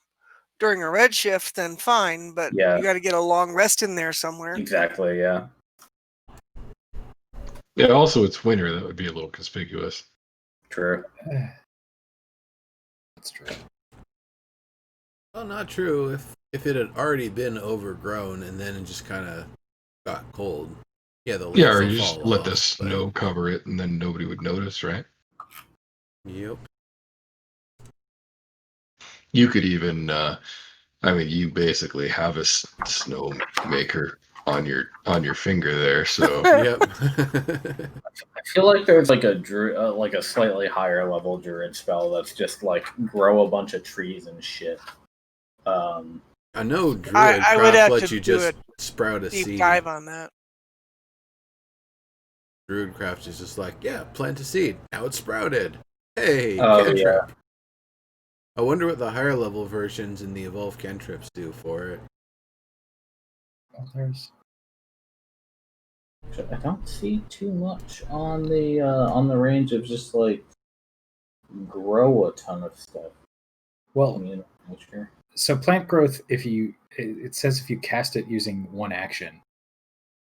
during a redshift, then fine. But Yeah. you got to get a long rest in there somewhere. Exactly, yeah. Yeah, also it's winter. That would be a little conspicuous. True. That's true. Well, not true. If it had already been overgrown and then it just kind of got cold, yeah, the leaves Yeah, or will you just fall let off, the but- snow cover it, and then nobody would notice, right? Yep. You could even, you basically have a snow maker on your finger there, so Yep. I feel like there's like a slightly higher level druid spell that's just like grow a bunch of trees and shit. I know Druid I would Craft have lets to you do just a sprout a Deep seed. dive on that. Druid Craft is just like, yeah, plant a seed. Now it's sprouted. Hey, Oh, cantrip. I wonder what the higher level versions in the evolved cantrips do for it. Well, there's I don't see too much on the range of just like grow a ton of stuff. well, Nature. so plant growth. It says if you cast it using one action,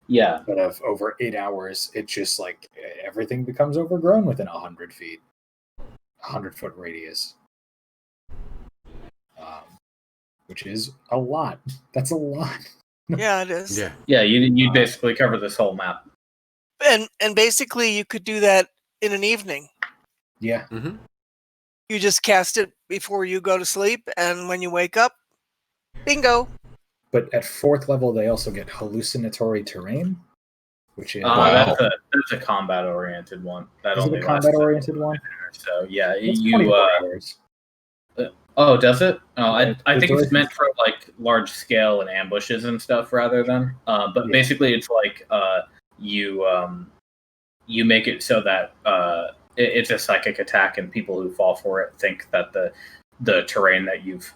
Yeah. but of over 8 hours, it just like everything becomes overgrown within 100 feet, 100-foot radius, which is a lot. That's a lot. Yeah, it is. Yeah. Yeah, you basically cover this whole map. And basically, you could do that in an evening. Yeah. Mm-hmm. You just cast it before you go to sleep, and when you wake up, bingo. But at 4th level, they also get hallucinatory terrain, which is Wow. That's a combat oriented one. That is it only a lasts combat oriented one? so yeah, It's you 24 hours. oh, does it? Oh, Right. I The think it's duration- meant for like large scale and ambushes and stuff rather than. But Yeah. basically, it's like you make it so that it's a psychic attack, and people who fall for it think that the terrain that you've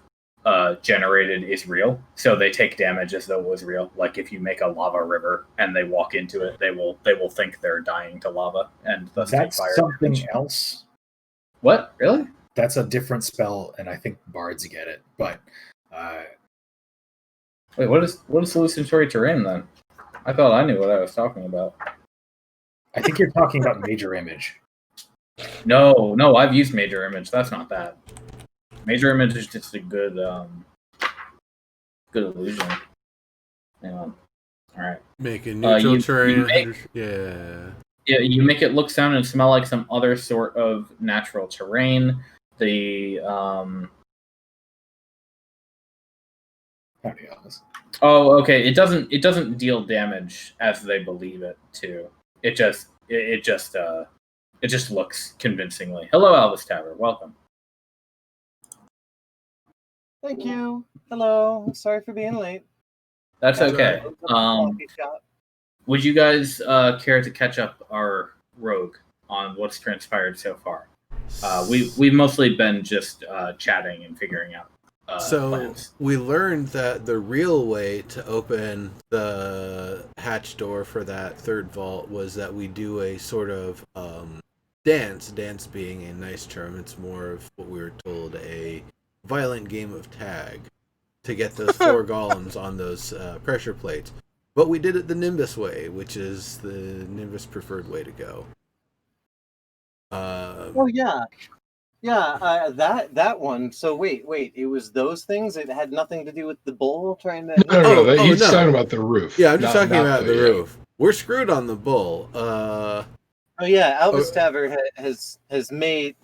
generated is real, so they take damage as though it was real. Like if you make a lava river and they walk into it, they will think they're dying to lava and thus take That's fire something damage. else. What? Really? That's a different spell, and I think bards get it. But Wait, what is hallucinatory terrain then? I thought I knew what I was talking about. I think you're talking about major image. No, I've used major image. That's not that. Major image is just a good illusion. Hang on. All right. Make a neutral you terrain. make- Yeah. Yeah, you make it look, sound, and smell like some other sort of natural terrain. The Howdy, Alice. oh, okay. It doesn't deal damage as they believe it to. It just looks convincingly. Hello, Albus Tower. Welcome. Thank you. Hello. Sorry for being late. That's That's okay. Coffee shop. Would you guys care to catch up our rogue on what's transpired so far? We've mostly been just chatting and figuring out So plans. we learned that the real way to open the hatch door for that third vault was that we do a sort of dance. Dance being a nice term, it's more of what we were told, a violent game of tag to get those 4 golems on those pressure plates. But we did it the Nimbus way, which is the Nimbus preferred way to go. Oh yeah, yeah. That one. So wait. It was those things. It had nothing to do with the bull trying to. No, he's no. talking about the roof. Yeah, I'm just talking not about the roof. We're screwed on the bull. Oh yeah, Albus Taver has made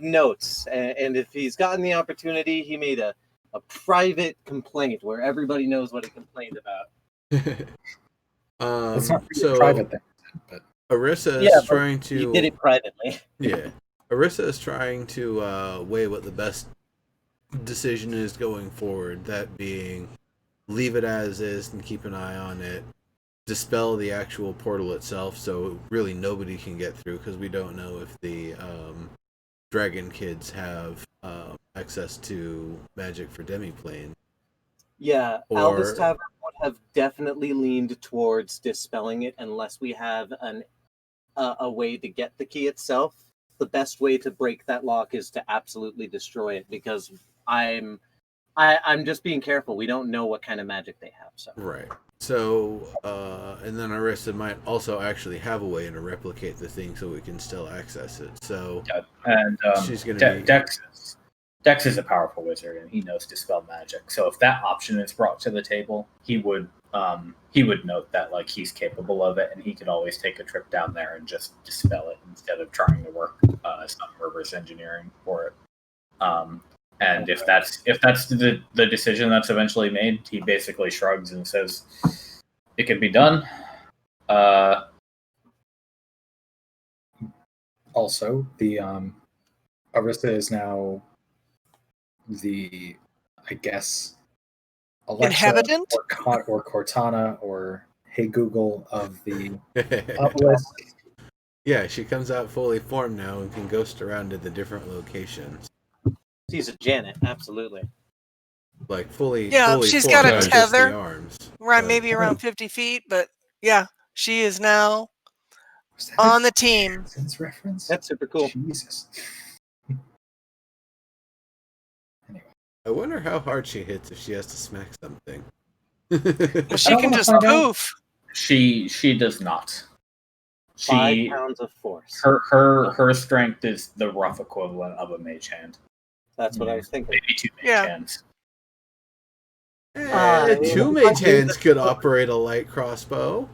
notes, and if he's gotten the opportunity, he made a private complaint where everybody knows what he complained about. It's not really so private thing, but Arissa Yeah, is but trying He to did it privately. yeah. Arissa is trying to weigh what the best decision is going forward. That being, leave it as is and keep an eye on it. Dispel the actual portal itself, so really nobody can get through, because we don't know if the dragon kids have access to magic for demiplane. Yeah, Or- Albus Tavern would have definitely leaned towards dispelling it unless we have a way to get the key itself. The best way to break that lock is to absolutely destroy it, because I'm just being careful. We don't know what kind of magic they have. So Right. So, and then Arista might also actually have a way to replicate the thing so we can still access it. So, And she's gonna be- Dex is a powerful wizard, and he knows dispel magic. So if that option is brought to the table, he would note that like he's capable of it, and he could always take a trip down there and just dispel it instead of trying to work some reverse engineering for it. And if that's the decision that's eventually made, he basically shrugs and says, "It can be done." also the Arista is now the, I guess, Alexa Inhabitant? or Cortana or Hey Google of the obelisk. yeah, she comes out fully formed now and can ghost around to the different locations. she's a Janet, absolutely. Like fully. Yeah, fully she's formed, got a not just the tether. arms. Right, But- maybe around 50 feet, but yeah, she is now Was that on a the team. Simpsons reference? That's super cool. Jesus. I wonder how hard she hits if she has to smack something. Well, she don't can wanna just find out. poof. She does not. 5 She pounds of force. her strength is the rough equivalent of a mage hand, That's what I was thinking. maybe 2 mage Yeah. hands. Two mage hands could operate a light crossbow.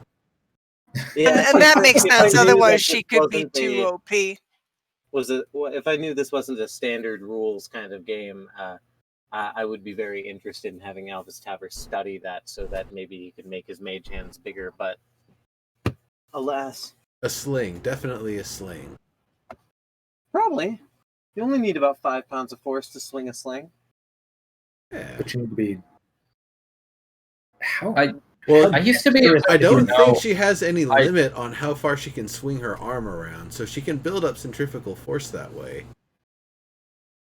Yeah, And that makes if I sense. knew that Otherwise, this she could be wasn't too a- OP. Was it? If I knew this wasn't a standard rules kind of game, I would be very interested in having Alvis Taver study that so that maybe he could make his mage hands bigger, but alas. A sling, definitely a sling. Probably. You only need about 5 pounds of force to swing a sling. Yeah. But you need to be. How? Well, I used to be. Curious. I don't you know, think she has any I- limit on how far she can swing her arm around, so she can build up centrifugal force that way.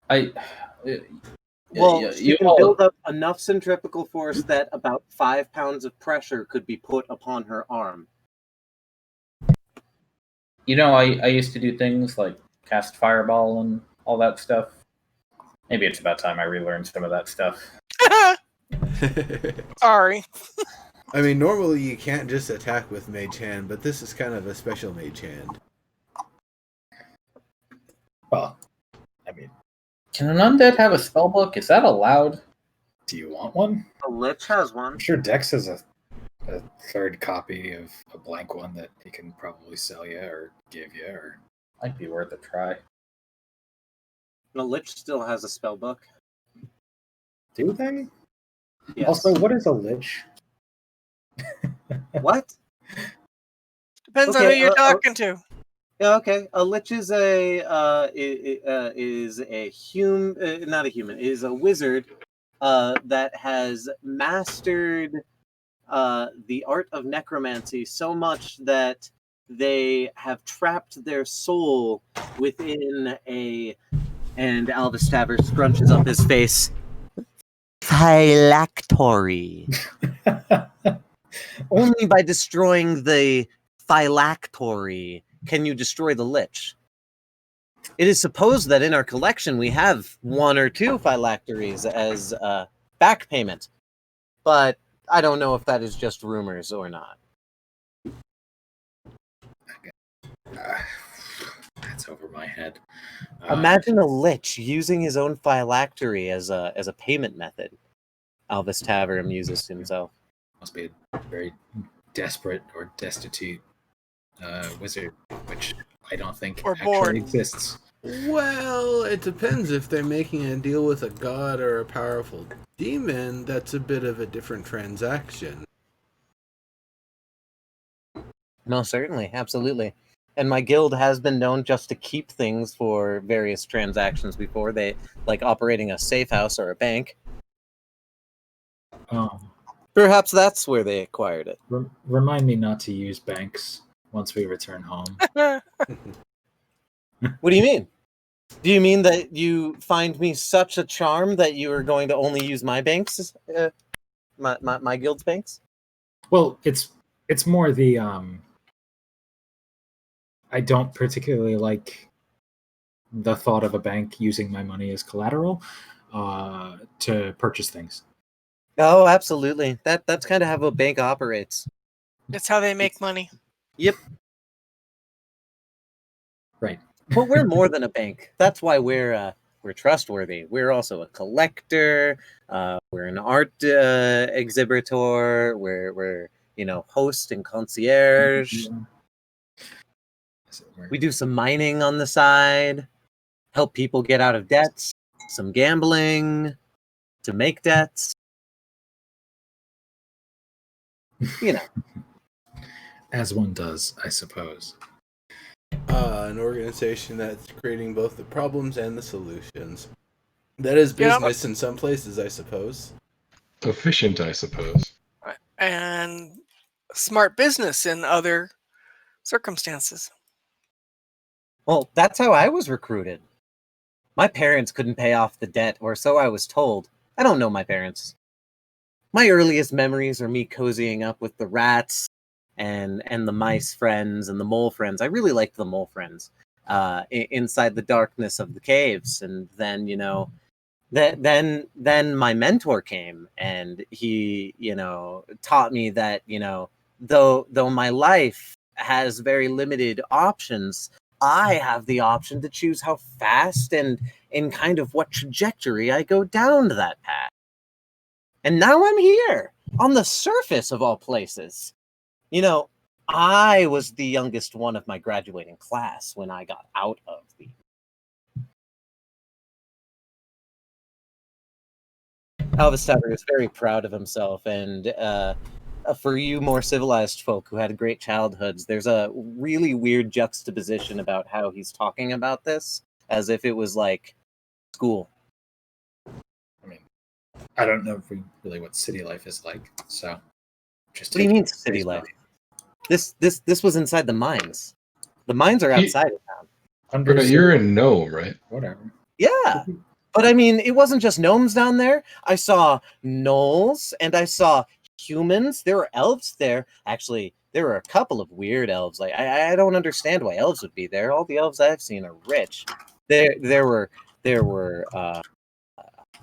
Well, Yeah, she you can all- build up enough centrifugal force that about 5 pounds of pressure could be put upon her arm. You know, I used to do things like cast fireball and all that stuff. Maybe it's about time I relearned some of that stuff. Sorry. I mean, normally you can't just attack with Mage Hand, but this is kind of a special Mage Hand. Well, I mean, Can an undead have a spellbook? Is that allowed? do you want one? A lich has one. I'm sure Dex has a third copy of a blank one that he can probably sell you or give you. Or Might be worth a try. The lich still has a spell book. do they? Yes. Also, what is a lich? What? Depends on Okay, who you're talking to. Yeah, okay. A lich is a not a human. Is a wizard that has mastered the art of necromancy so much that they have trapped their soul within a. And Alvis Taver scrunches up his face. Phylactery. Only by destroying the phylactery can you destroy the lich. It is supposed that in our collection we have 1 or 2 phylacteries as back payment, but I don't know if that is just rumors or not. That's over my head. Imagine a lich using his own phylactery as a payment method. Alvis Taver amuses himself. Must be a very desperate or destitute wizard, which I don't think Or actually bored. exists. Well, it depends if they're making a deal with a god or a powerful demon. That's a bit of a different transaction. No, certainly, absolutely. And my guild has been known just to keep things for various transactions before they, like operating a safe house or a bank. Perhaps that's where they acquired it. Remind me not to use banks once we return home. What do you mean? Do you mean that you find me such a charm that you are going to only use my banks, my guild's banks? Well, it's more the I don't particularly like the thought of a bank using my money as collateral to purchase things. Oh, absolutely. That's kind of how a bank operates. It's how they make money. Yep. Right. But we're more than a bank. That's why we're trustworthy. We're also a collector. We're an art exhibitor. We're host and concierge. We do some mining on the side. Help people get out of debts. Some gambling to make debts. As one does, I suppose. An organization that's creating both the problems and the solutions. That is business in some places, I suppose. Efficient, I suppose. And smart business in other circumstances. Well, that's how I was recruited. My parents couldn't pay off the debt, or so I was told. I don't know my parents. My earliest memories are me cozying up with the rats and the mice friends and the mole friends. I really liked the mole friends inside the darkness of the caves. And then, then my mentor came and he, taught me that, though my life has very limited options, I have the option to choose how fast and in kind of what trajectory I go down that path. And now I'm here on the surface of all places. I was the youngest one of my graduating class when I got out of the Alvastaver is very proud of himself, and for you more civilized folk who had great childhoods, there's a really weird juxtaposition about how he's talking about this, as if it was like school. I mean, I don't know really what city life is like, so just What do you take mean it at city face life? value. This was inside the mines. The mines are He- outside of town. Understood. You're in Nome, right? Whatever. Yeah. But I mean, it wasn't just gnomes down there. I saw gnolls and I saw humans. There were elves there. Actually, there were a couple of weird elves. Like I don't understand why elves would be there. All the elves I've seen are rich. There were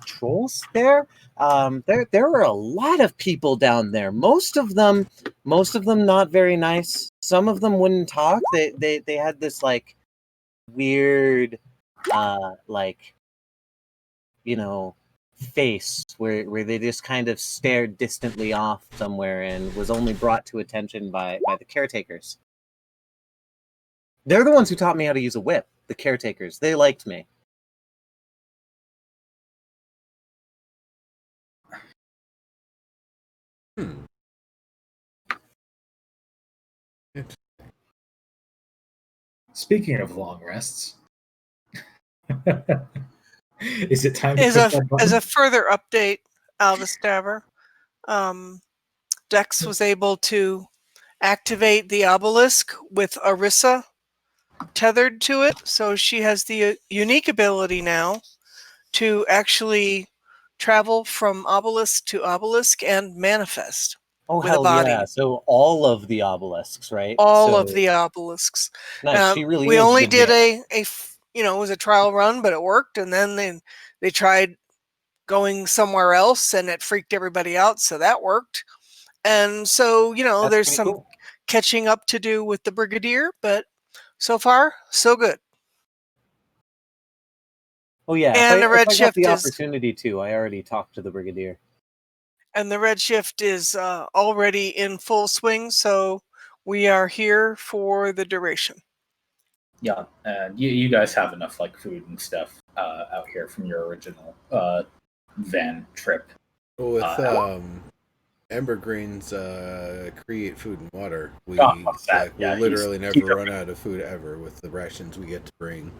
trolls there. There were a lot of people down there. Most of them not very nice. Some of them wouldn't talk. They had this like weird like, you know, face where they just kind of stared distantly off somewhere and was only brought to attention by the caretakers. They're the ones who taught me how to use a whip. The caretakers. They liked me. Speaking of long rests, is it time to As click a that button? further update, Alvastaver, Dex was able to activate the obelisk with Arissa tethered to it, so she has the unique ability now to actually travel from obelisk to obelisk and manifest Oh, with a hell body. yeah. So all of the obelisks, right? All So, of the obelisks. nice. She really we is only the did jam. it was a trial run, but it worked, and then they tried going somewhere else and it freaked everybody out, so that worked. And so, That's there's pretty some cool. catching up to do with the Brigadier, but so far, so good. Oh yeah, And the if I got Redshift the is opportunity to, I already talked to the Brigadier. already in full swing, so we are here for the duration. Yeah, and you guys have enough like food and stuff out here from your original van trip. With Uh, Ambergreen's create food and water, we what's that? we'll Yeah, literally he's never run out of food ever with the rations we get to bring.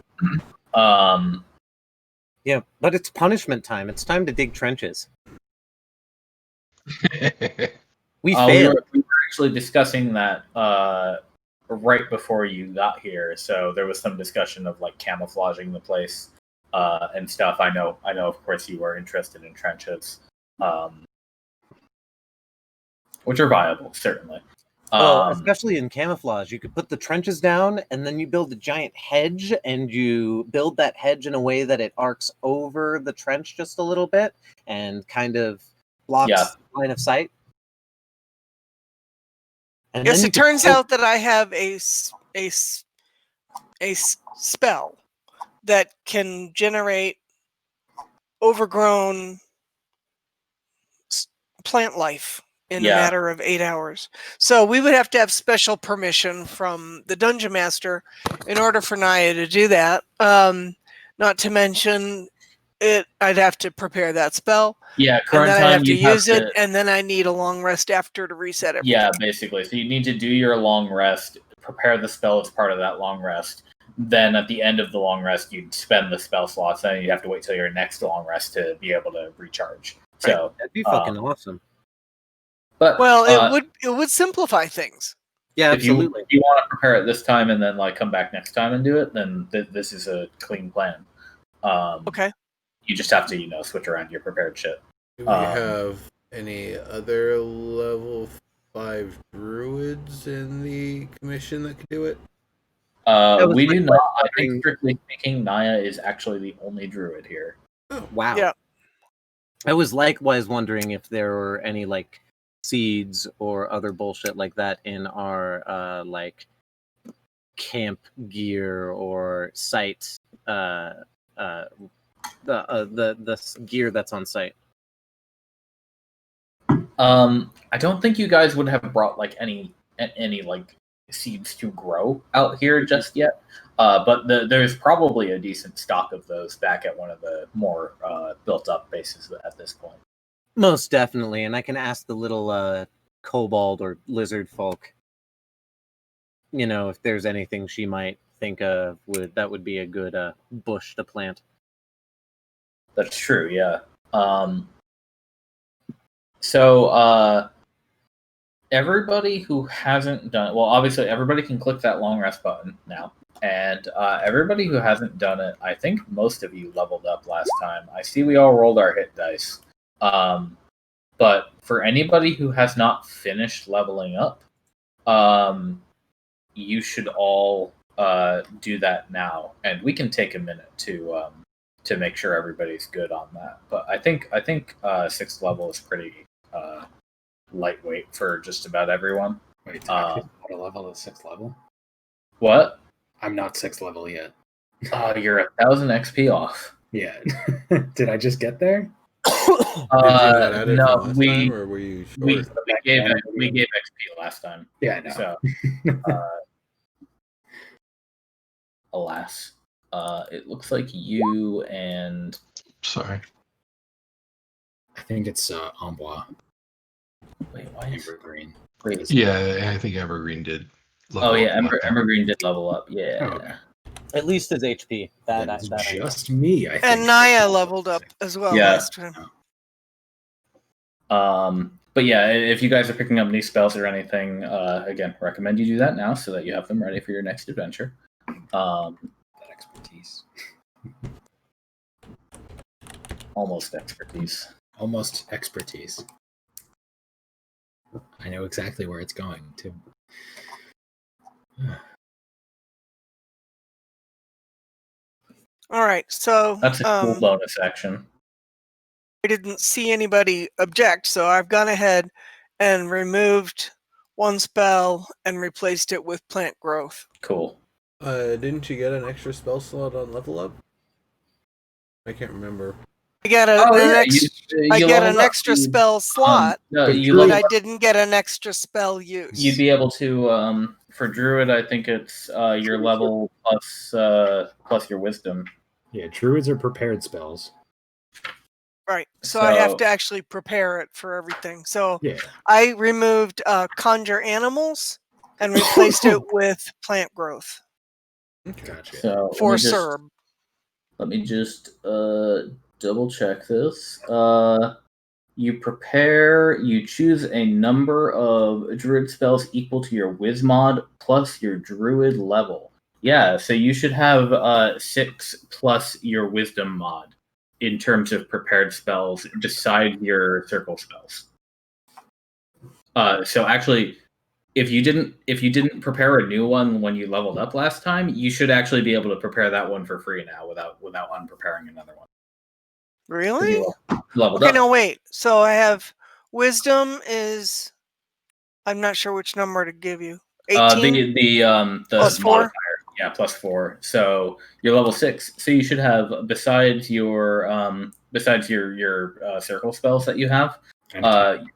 Yeah, but it's punishment time. It's time to dig trenches. We we failed. were actually discussing that right before you got here, so there was some discussion of like camouflaging the place and stuff. I know. Of course, you are interested in trenches, which are viable, certainly. Well, especially in camouflage, you could put the trenches down, and then you build a giant hedge, and you build that hedge in a way that it arcs over the trench just a little bit, and kind of blocks line of sight. And Yes, then it turns out that I have a spell that can generate overgrown plant life in a matter of 8 hours. So we would have to have special permission from the dungeon master in order for Naya to do that. Not to mention, I'd have to prepare that spell. Yeah, And current then I'd time have to you use it, and then I need a long rest after to reset everything. Yeah, basically. So you need to do your long rest, prepare the spell as part of that long rest. Then at the end of the long rest, you'd spend the spell slots. Then you have to wait till your next long rest to be able to recharge. So that'd be fucking awesome. But well, it would simplify things. Yeah, absolutely. If you want to prepare it this time and then like come back next time and do it, then this is a clean plan. Okay. You just have to switch around your prepared shit. Do we have any other level 5 druids in the commission that could do it? We do not. I think strictly speaking, Naya is actually the only druid here. Oh, wow. Yeah. I was likewise wondering if there were any like seeds or other bullshit like that in our like camp gear or site the gear that's on site. I don't think you guys would have brought like any like seeds to grow out here just yet. But there's probably a decent stock of those back at one of the more built up bases at this point. Most definitely, and I can ask the little kobold or lizard folk, if there's anything she might think of that would be a good bush to plant. That's true, yeah. So everybody who hasn't done it, well, obviously everybody can click that long rest button now. And everybody who hasn't done it, I think most of you leveled up last time. I see we all rolled our hit dice. But for anybody who has not finished leveling up, you should all do that now, and we can take a minute to make sure everybody's good on that. But I think 6th level is pretty lightweight for just about everyone. Wait, did I put a level at 6th level? What? I'm not 6th level yet. You're 1,000 XP off. Yeah. Did I just get there? Did you not add it No, from last time, or were you short? we gave XP last time. Yeah, I know. So, alas, it looks like you and Sorry. I think it's Amboise. wait, why is Evergreen. wait? Yeah, I think Evergreen did. Oh yeah, level up. Evergreen did level up. Yeah. Oh, okay. At least his HP. Then it's just me, I think. And Naya leveled up as well Yeah. last time. But yeah, if you guys are picking up new spells or anything, again, recommend you do that now so that you have them ready for your next adventure. That expertise. Almost expertise. Almost expertise. I know exactly where it's going, too. All right, so That's a cool bonus action. I didn't see anybody object, so I've gone ahead and removed one spell and replaced it with plant growth. Cool. Didn't you get an extra spell slot on level up? I can't remember. I got an extra spell slot, No, you but level I didn't get an extra spell use. You'd be able to for druid. I think it's your level plus your wisdom. Yeah, druids are prepared spells. Right, so I have So- to actually prepare it for everything. So Yeah. I removed conjure animals and replaced it with plant growth Gotcha. So for Serb. let me just double check this. You choose a number of druid spells equal to your Wizmod plus your druid level. Yeah, so you should have 6 plus your wisdom mod in terms of prepared spells beside your circle spells. So actually, if you didn't prepare a new one when you leveled up last time, you should actually be able to prepare that one for free now without unpreparing another one. Really? You leveled Okay, up. no, wait. So I have wisdom is. I'm not sure which number to give you. 18 the plus 4. modifier, yeah, plus 4. So you're level 6. So you should have besides your circle spells that you have,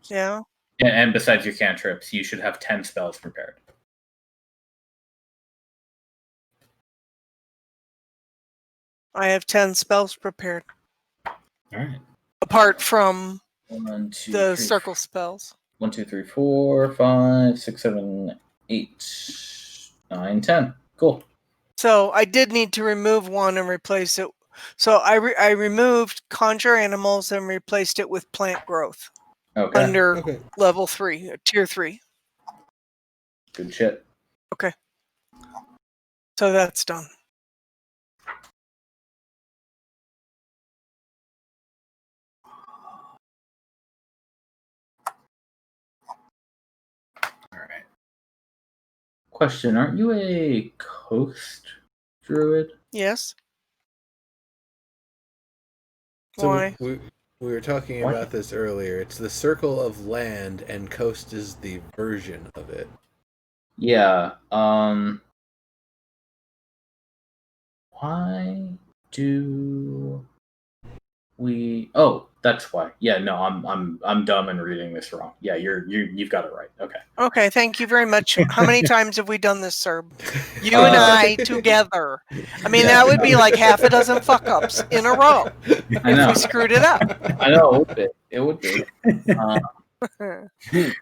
Yeah. and besides your cantrips, you should have 10 spells prepared. I have 10 spells prepared, All right. apart from 1, 2, the 3, circle spells. 1, 2, 3, 4, 5, 6, 7, 8, 9, 10. Cool. So I did need to remove one and replace it. So I removed conjure animals and replaced it with plant growth Okay. under Okay. level 3, tier 3. Good shit. Okay. So that's done. All right. Question: aren't you a coast druid? Yes. So Why? we were talking Why? about this earlier. It's the circle of land, and coast is the version of it. Yeah. Why do we? Oh, That's why. Yeah, no, I'm dumb and reading this wrong. Yeah, you've got it right. Okay. Okay, thank you very much. How many times have we done this, sir? You and I together. I mean, Yeah. that would be like half a dozen fuck ups in a row I if know. we screwed it up. I know, it would be. It would be.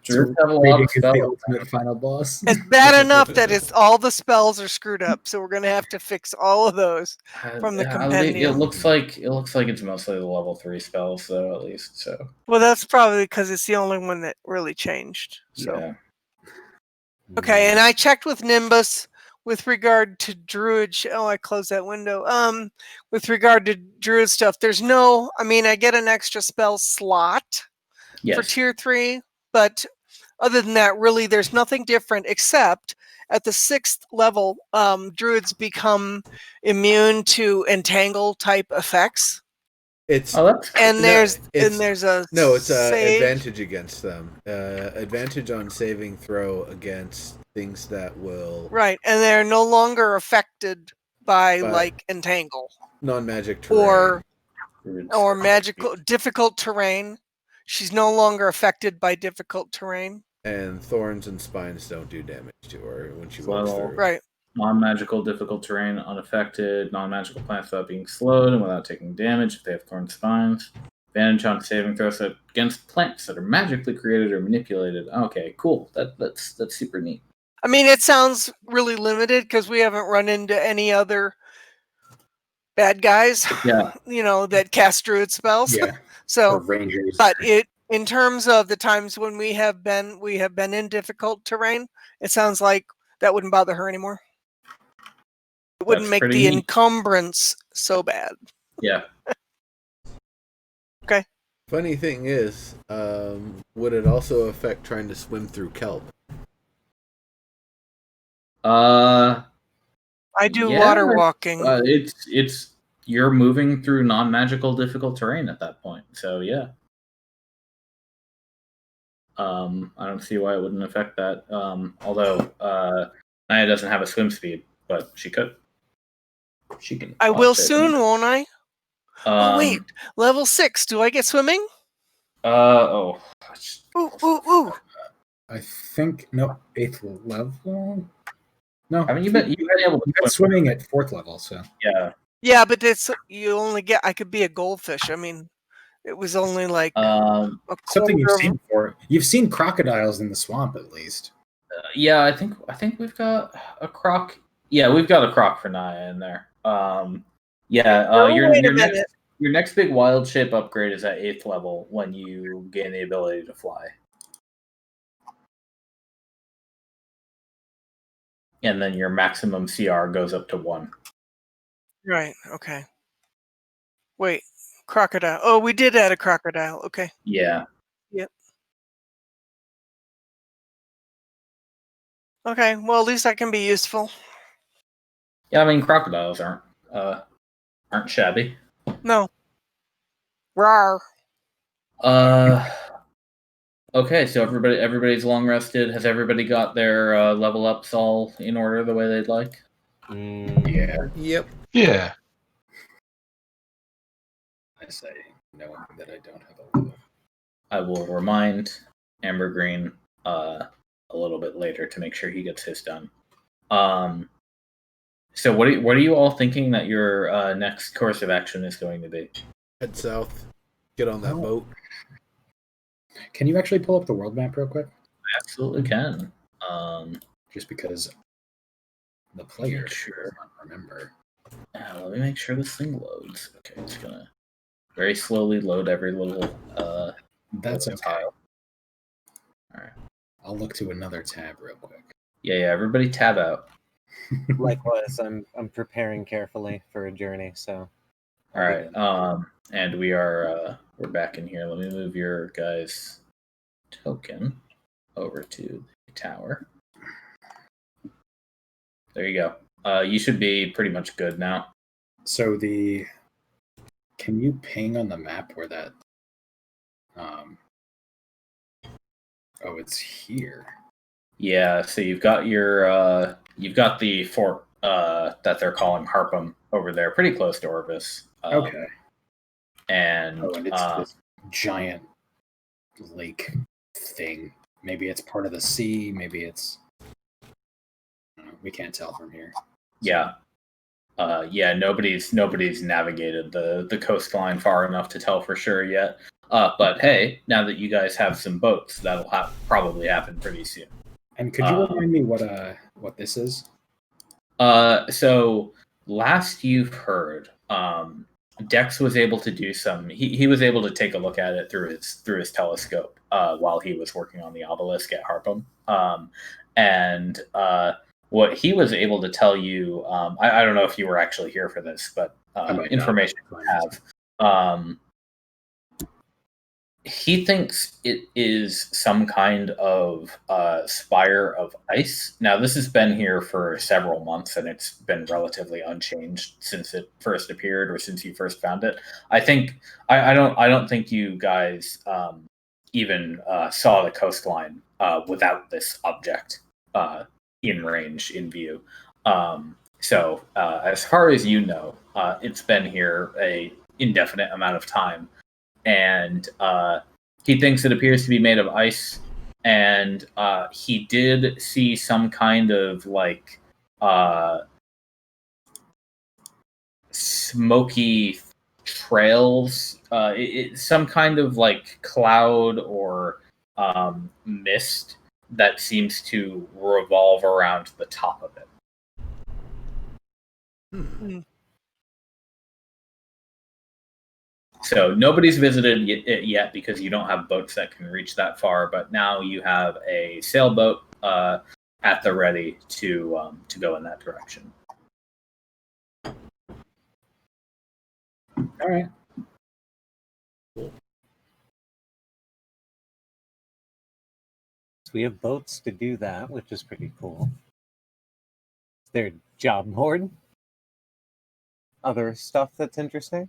Druids have a lot Reading of is the spells. ultimate final boss. It's bad enough that it's all the spells are screwed up, so we're gonna have to fix all of those from the It compendium. looks like it's mostly the level 3 spells, though, at least. So Well, that's probably because it's the only one that really changed. So yeah. okay, and I checked with Nimbus with regard to Druid. Oh, I closed that window. With regard to Druid stuff, there's no. I mean, I get an extra spell slot for Yes. tier 3, but other than that, really, there's nothing different except at the 6th level, Druids become immune to entangle type effects. It's Oh, that's And No, there's it's- and there's a no, it's save. advantage against them. Advantage on saving throw against things that will Right, and they're no longer affected by By- like entangle non-magic terrain. or magical difficult terrain. She's no longer affected by difficult terrain. And thorns and spines don't do damage to her when she Well, walks through. Right. Non-magical difficult terrain unaffected. Non-magical plants without being slowed and without taking damage if they have thorn spines. Advantage on saving throws against plants that are magically created or manipulated. Okay, cool. That's super neat. I mean, it sounds really limited because we haven't run into any other bad guys, Yeah. that cast druid spells. Yeah. Or So, rangers. but in terms of the times when we have been in difficult terrain, it sounds like that wouldn't bother her anymore. It wouldn't That's make pretty the neat. encumbrance so bad. Yeah. Funny thing is, would it also affect trying to swim through kelp? I do Yeah, water walking. it's you're moving through non-magical difficult terrain at that point. So yeah. I don't see why it wouldn't affect that. Although Naya doesn't have a swim speed, but she could. She can. I will soon, won't I? Oh wait, Um, level 6. Do I get swimming? Oh. Ooh. I think no 8th level. No, Haven't you been able to you got swimming at 4th level, so Yeah. Yeah, but you only get. I could be a goldfish. I mean, it was only like a something you've quarter of- seen before. You've seen crocodiles in the swamp at least. Yeah, I think we've got a croc. Yeah, we've got a croc for Naya in there. Yeah. Oh, wait a your minute. next big wild shape upgrade is at 8th level when you gain the ability to fly. And then your maximum CR goes up to 1. Right. Okay. Wait, crocodile. Oh, we did add a crocodile. Okay. Yeah. Okay. Well, at least that can be useful. Yeah, I mean crocodiles aren't shabby. No. Rawr. Okay, so everybody's long rested. Has everybody got their level ups all in order the way they'd like? Yeah, Yep. Yeah. I say knowing that I don't have a level. I will remind Amber Green a little bit later to make sure he gets his done. So what are you all thinking that your next course of action is going to be? Head south. Get on that boat. Can you actually pull up the world map real quick? I absolutely can. Just because the player Sure. does not remember. Let me make sure this thing loads. Okay, it's gonna very slowly load every little That's little okay. tile. All right. I'll look to another tab real quick. Yeah. Everybody tab out. Likewise, I'm preparing carefully for a journey, so. All right. And we're back in here. Let me move your guys' token over to the tower. There you go. You should be pretty much good now. So can you ping on the map where that? Oh, it's here. Yeah. So you've got the fort that they're calling Harpum over there, pretty close to Orvis. Okay. And Oh, and it's this giant lake thing. Maybe it's part of the sea. Maybe it's. I don't know, we can't tell from here. Yeah. Nobody's navigated the coastline far enough to tell for sure yet. But hey, now that you guys have some boats, that'll probably happen pretty soon. And could you remind me what this is? So last you've heard, Dex was able to do some. He was able to take a look at it through his telescope while he was working on the obelisk at Harpum. And what he was able to tell you, I don't know if you were actually here for this, but information I have. He thinks it is some kind of spire of ice. Now, this has been here for several months, and it's been relatively unchanged since it first appeared, or since you first found it. I don't think you guys even saw the coastline without this object in range, in view. So, as far as you know, it's been here a indefinite amount of time. And he thinks it appears to be made of ice, and he did see some kind of like smoky trails, some kind of like cloud or mist that seems to revolve around the top of it. So nobody's visited it yet because you don't have boats that can reach that far. But now you have a sailboat at the ready to go in that direction. All right. So we have boats to do that, which is pretty cool. Is there a job board? Other stuff that's interesting?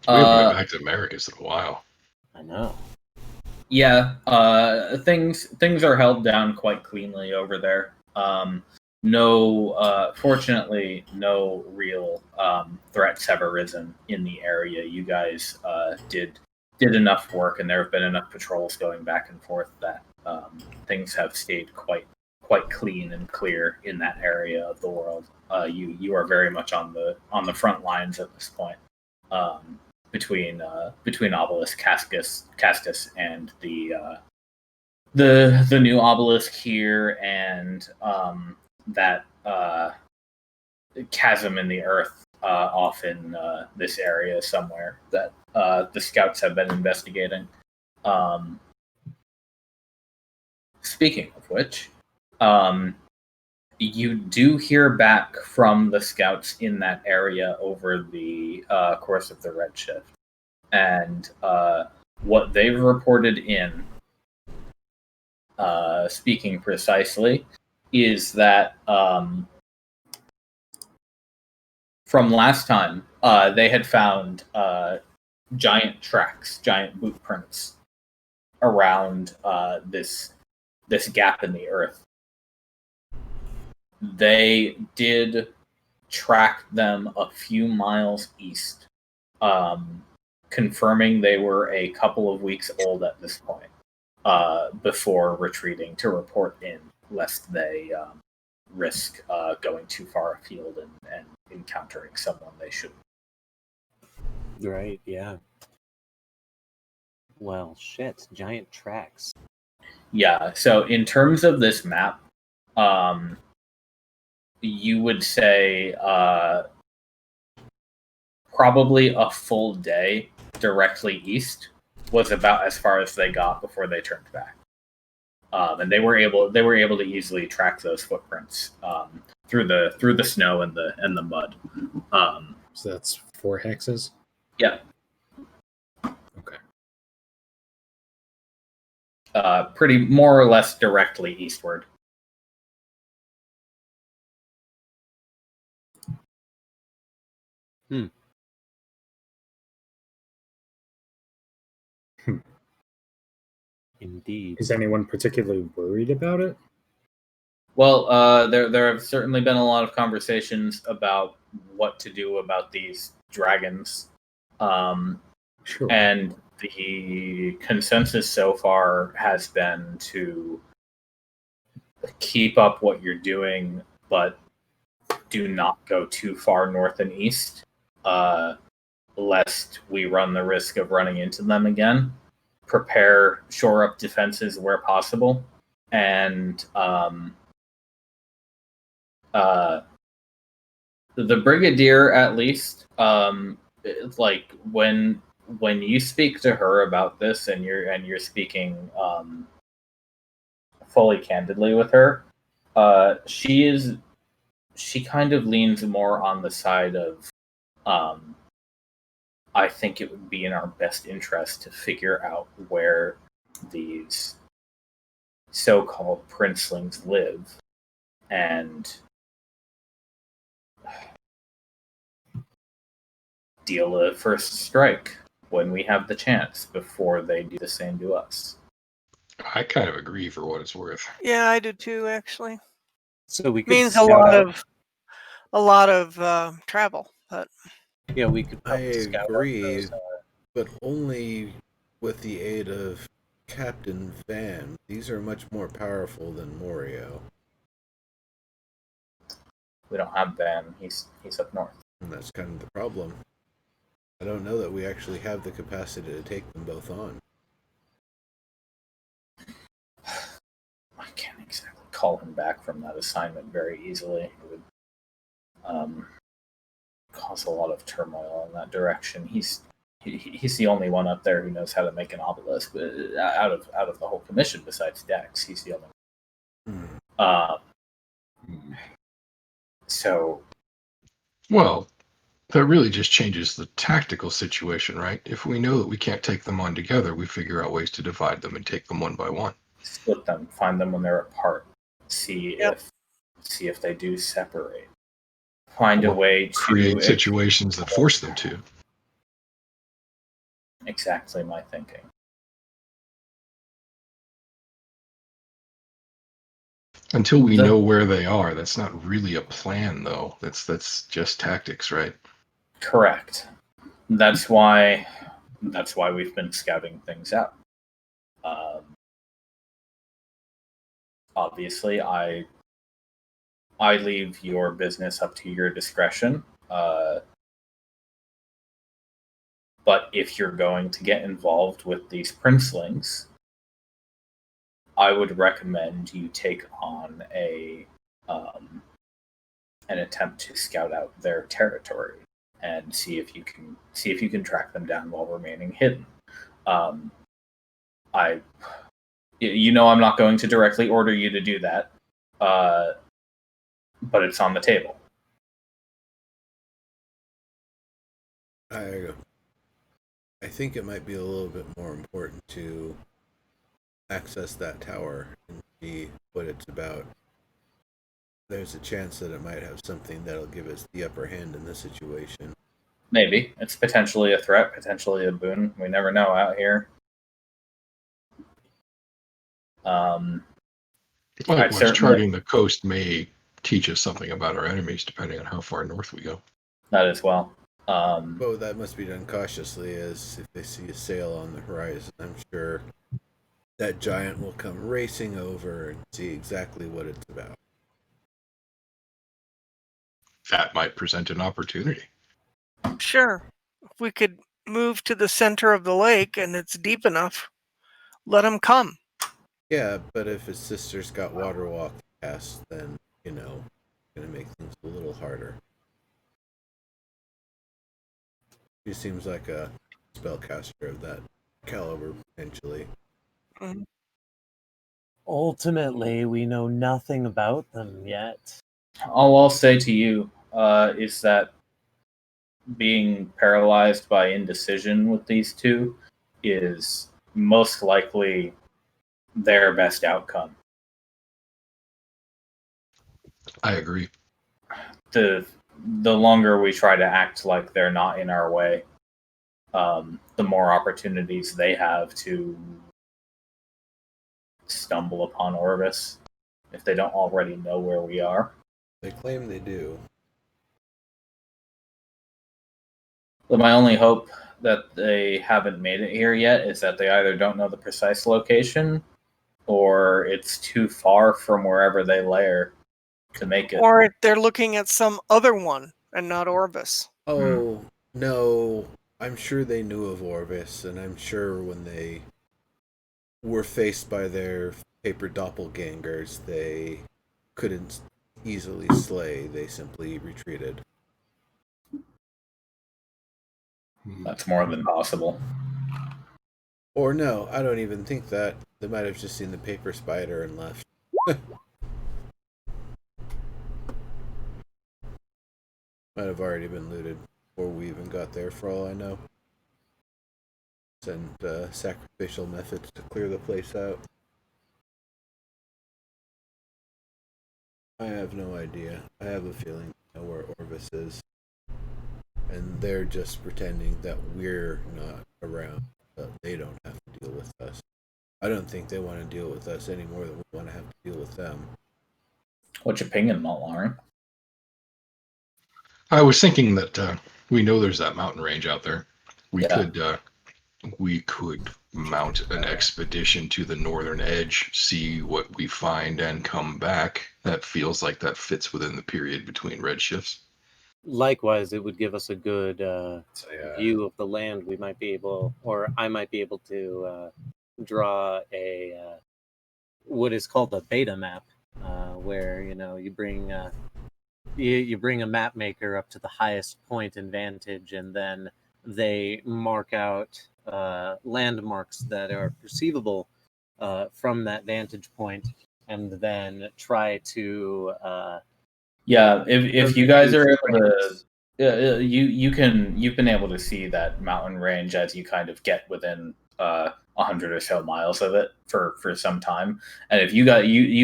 We haven't been back to Americas in a while. I know. Yeah, things are held down quite cleanly over there. Fortunately, no real threats have arisen in the area. You guys did enough work, and there have been enough patrols going back and forth that things have stayed quite clean and clear in that area of the world. You are very much on the front lines at this point. Between Obelisk Castus and the new obelisk here, and that chasm in the earth off in this area somewhere that the scouts have been investigating. Speaking of which, you do hear back from the scouts in that area over the course of the Redshift. And what they've reported in, speaking precisely, is that from last time, they had found giant tracks, giant boot prints around this gap in the earth. They did track them a few miles east, confirming they were a couple of weeks old at this point, before retreating to report in, lest they risk going too far afield and encountering someone they shouldn't. Right, yeah. Well, shit, giant tracks. Yeah, so in terms of this map, you would say probably a full day directly east was about as far as they got before they turned back. And they were able to easily track those footprints through the snow and the mud. So that's 4 hexes? Yeah. Okay. Pretty more or less directly eastward. Indeed. Is anyone particularly worried about it? Well, there have certainly been a lot of conversations about what to do about these dragons Sure. And the consensus so far has been to keep up what you're doing, but do not go too far north and east, lest we run the risk of running into them again. Prepare, shore up defenses where possible, and the brigadier, at least, like when you speak to her about this, and you're speaking fully candidly with her, she kind of leans more on the side of, I think it would be in our best interest to figure out where these so-called princelings live, and deal a first strike when we have the chance before they do the same to us. I kind of agree for what it's worth. Yeah, I do too. Actually, So we could means scout a lot of travel, but Yeah, we could I probably scout out agree, those, but only with the aid of Captain Van. These are much more powerful than Morio, We don't have Ben. He's up north. and that's kind of the problem. I don't know that we actually have the capacity to take them both on. I can't exactly call him back from that assignment very easily. It would cause a lot of turmoil in that direction. He's the only one up there who knows how to make an obelisk. But out of the whole commission, besides Dex, he's the only one. So, Well, that really just changes the tactical situation, right? If we know that we can't take them on together, we figure out ways to divide them and take them one by one. split them, find them when they're apart, see Yep. if they do separate. Find a Or way to create situations that force them to. Exactly my thinking. Until we know where they are, that's not really a plan, though. That's just tactics, right? Correct. That's why we've been scouting things out. Obviously, I leave your business up to your discretion. But if you're going to get involved with these princelings, I would recommend you take on an attempt to scout out their territory and see if you can track them down while remaining hidden. I'm not going to directly order you to do that, but it's on the table. I think it might be a little bit more important to access that tower and see what it's about. There's a chance that it might have something that'll give us the upper hand in this situation. Maybe. It's potentially a threat, potentially a boon. We never know out here. Likewise, charting the coast may teach us something about our enemies, depending on how far north we go. That as well. Well, that must be done cautiously, as if they see a sail on the horizon, I'm sure that giant will come racing over and see exactly what it's about. That might present an opportunity. sure, if we could move to the center of the lake and it's deep enough, let them come. Yeah, but if his sister's got water walk cast, then, gonna make things a little harder. He seems like a spellcaster of that caliber, potentially. Mhm. Ultimately, we know nothing about them yet. All I'll say to you is that being paralyzed by indecision with these two is most likely their best outcome. I agree. The longer we try to act like they're not in our way, the more opportunities they have to stumble upon Orvis if they don't already know where we are. They claim they do. But my only hope that they haven't made it here yet is that they either don't know the precise location, or it's too far from wherever they lair to make it. Or they're looking at some other one and not Orvis. Oh, no. I'm sure they knew of Orvis, and I'm sure when they were faced by their paper doppelgangers, they couldn't easily slay. They simply retreated. That's more than possible. Or no, I don't even think that. They might have just seen the paper spider and left. Might have already been looted before we even got there, for all I know. Send sacrificial methods to clear the place out. I have no idea. I have a feeling I know where Orvis is. And they're just pretending that we're not around, but they don't have to deal with us. I don't think they want to deal with us any more than we want to have to deal with them. What you pinging, Maltlaring? I was thinking that we know there's that mountain range out there. We could mount an expedition to the northern edge, see what we find, and come back. That feels like that fits within the period between redshifts. Likewise, it would give us a good view of the land. We might be able, or I might be able to draw a what is called a beta map, where you bring you bring a map maker up to the highest point in vantage, and then they mark out landmarks that are perceivable from that vantage point, and then try to if you guys are able to, you've been able to see that mountain range as you kind of get within 100 or so miles of it for some time. And if you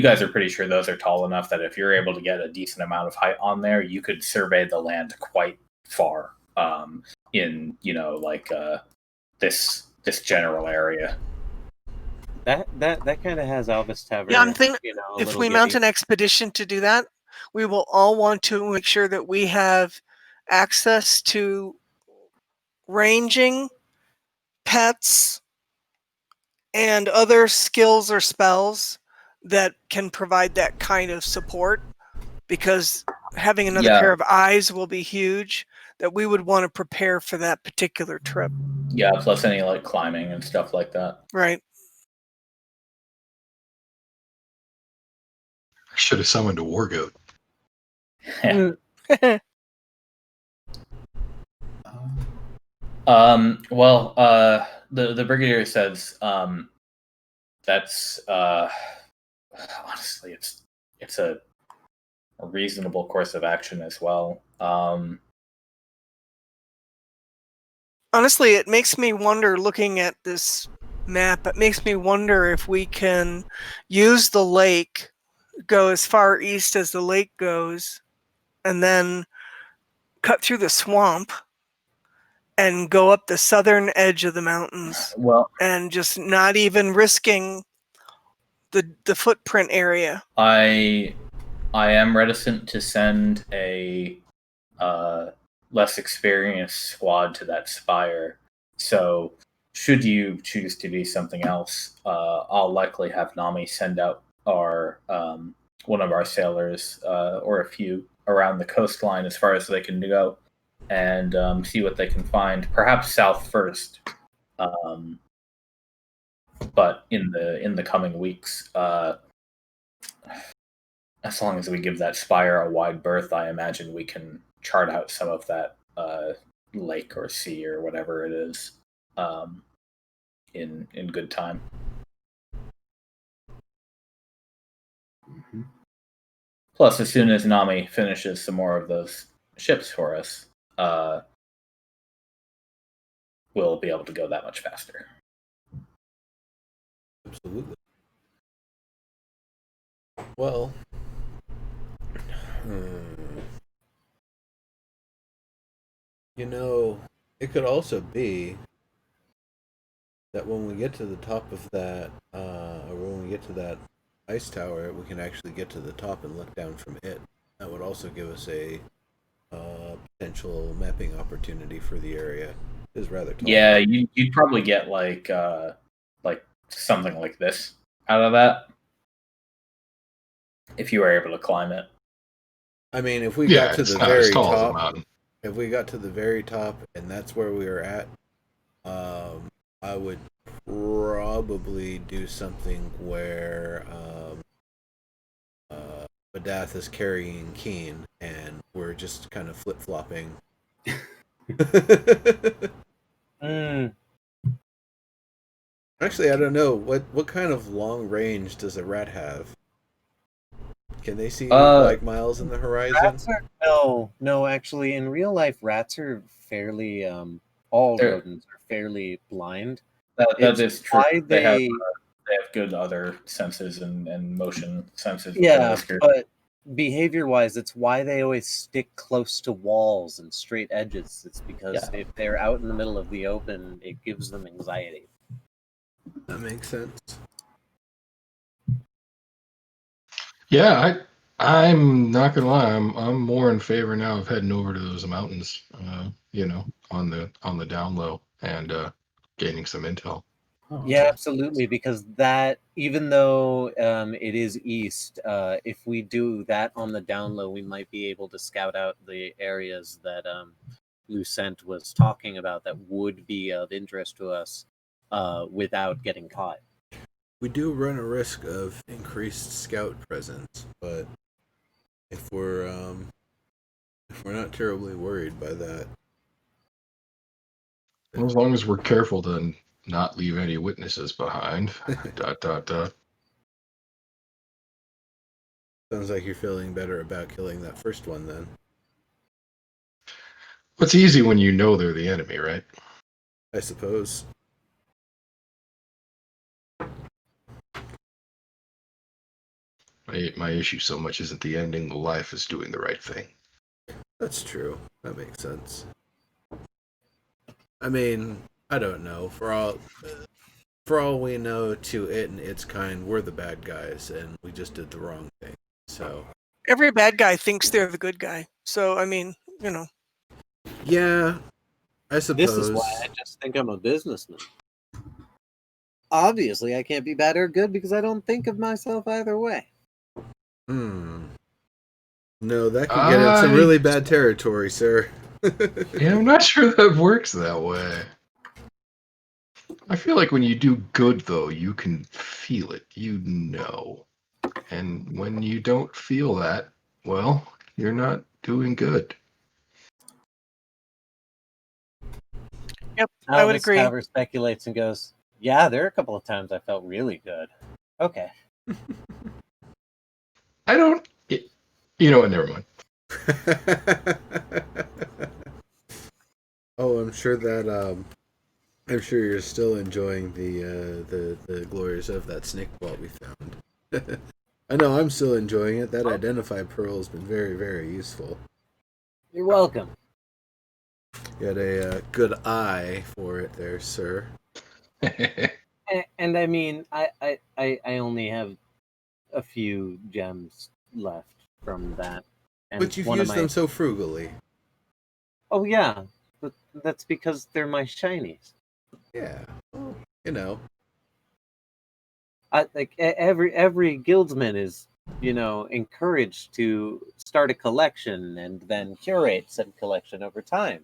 guys are pretty sure those are tall enough that if you're able to get a decent amount of height on there, you could survey the land quite far in this general area. that kind of has Alvis Tavern. Yeah, I'm thinking a if little we mount giddy. an expedition to do that, we will all want to make sure that we have access to ranging, pets, and other skills or spells that can provide that kind of support, because having another pair of eyes will be huge, that we would want to prepare for that particular trip. Yeah, plus any like climbing and stuff like that. Right. I should have summoned a war goat. Well, the brigadier says that's honestly it's a reasonable course of action as well. Honestly, it makes me wonder, looking at this map, it makes me wonder if we can use the lake, go as far east as the lake goes, and then cut through the swamp and go up the southern edge of the mountains, and just not even risking the footprint area. I am reticent to send a less experienced squad to that spire. So should you choose to do something else, I'll likely have Nami send out our one of our sailors or a few around the coastline as far as they can go, and see what they can find. Perhaps south first, but in the coming weeks. As long as we give that spire a wide berth, I imagine we can chart out some of that lake or sea or whatever it is in good time. Mm-hmm. Plus, as soon as Nami finishes some more of those ships for us, we'll be able to go that much faster. Absolutely. Well, it could also be that when we get to the top of that, or when we get to that ice tower, we can actually get to the top and look down from it. That would also give us a potential mapping opportunity for the area. It is rather tall. Yeah, you'd probably get like something like this out of that if you were able to climb it. I mean, if we Yeah, got to it's the not as very tall as a top, mountain. if we got to the very top, and that's where we were at, I would probably do something where Badath is carrying Keen, and we're just kind of flip flopping. Mm. Actually, I don't know what kind of long range does a rat have. Can they see like miles in the horizon? Rats are no. Actually, in real life, rats are fairly. All They're- rodents are fairly blind. That It's is true. why They have they good other senses and motion senses. with their yeah, whiskers. but behavior-wise, it's why they always stick close to walls and straight edges. It's because Yeah. if they're out in the middle of the open, it gives them anxiety. That makes sense. Yeah, I'm not gonna lie. I'm more in favor now of heading over to those mountains. On the down low and gaining some intel. Oh, Yeah, okay. absolutely. Because that, even though it is east, if we do that on the down low, we might be able to scout out the areas that Lucent was talking about that would be of interest to us without getting caught. We do run a risk of increased scout presence, but if we're not terribly worried by that, Well, as long as we're careful to not leave any witnesses behind. ... sounds like you're feeling better about killing that first one then. It's easy when you know they're the enemy, right? I suppose. My issue so much isn't the ending. The life is doing the right thing. That's true. That makes sense. I mean, I don't know. For all we know, to it and its kind, we're the bad guys, and we just did the wrong thing. So Every bad guy thinks they're the good guy. So I mean, yeah, I suppose. This is why I just think I'm a businessman. Obviously, I can't be bad or good because I don't think of myself either way. No, that could get in some really bad territory, sir. Yeah, I'm not sure that works that way. I feel like when you do good, though, you can feel it. You know. And when you don't feel that, well, you're not doing good. yep, I would Elvis agree. Cover speculates and goes, "Yeah, there are a couple of times I felt really good." Okay. I don't. You know what? Never mind. Oh, I'm sure that I'm sure you're still enjoying the glories of that snake vault we found. I know I'm still enjoying it. That identify pearl has been very, very useful. You're welcome. You had a good eye for it there, sir. And I mean, I only have a few gems left from that. And But you've one used of my... them so frugally. Oh yeah, but that's because they're my shinies. Yeah, well, you know. Every guildsman is, encouraged to start a collection and then curate said collection over time.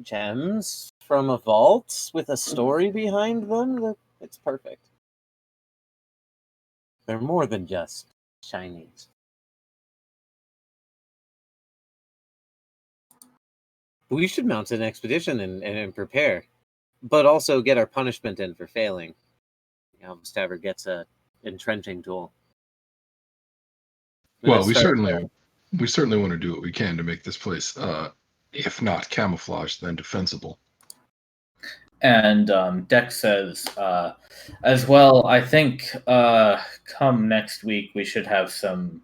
Gems from a vault with a story behind them, it's perfect. They're more than just shinies. We should mount an expedition and prepare, but also get our punishment in for failing. Elvis Tavern gets a entrenching tool. Well, we certainly want to do what we can to make this place, if not camouflaged, then defensible. And Dex says, as well, I think come next week we should have some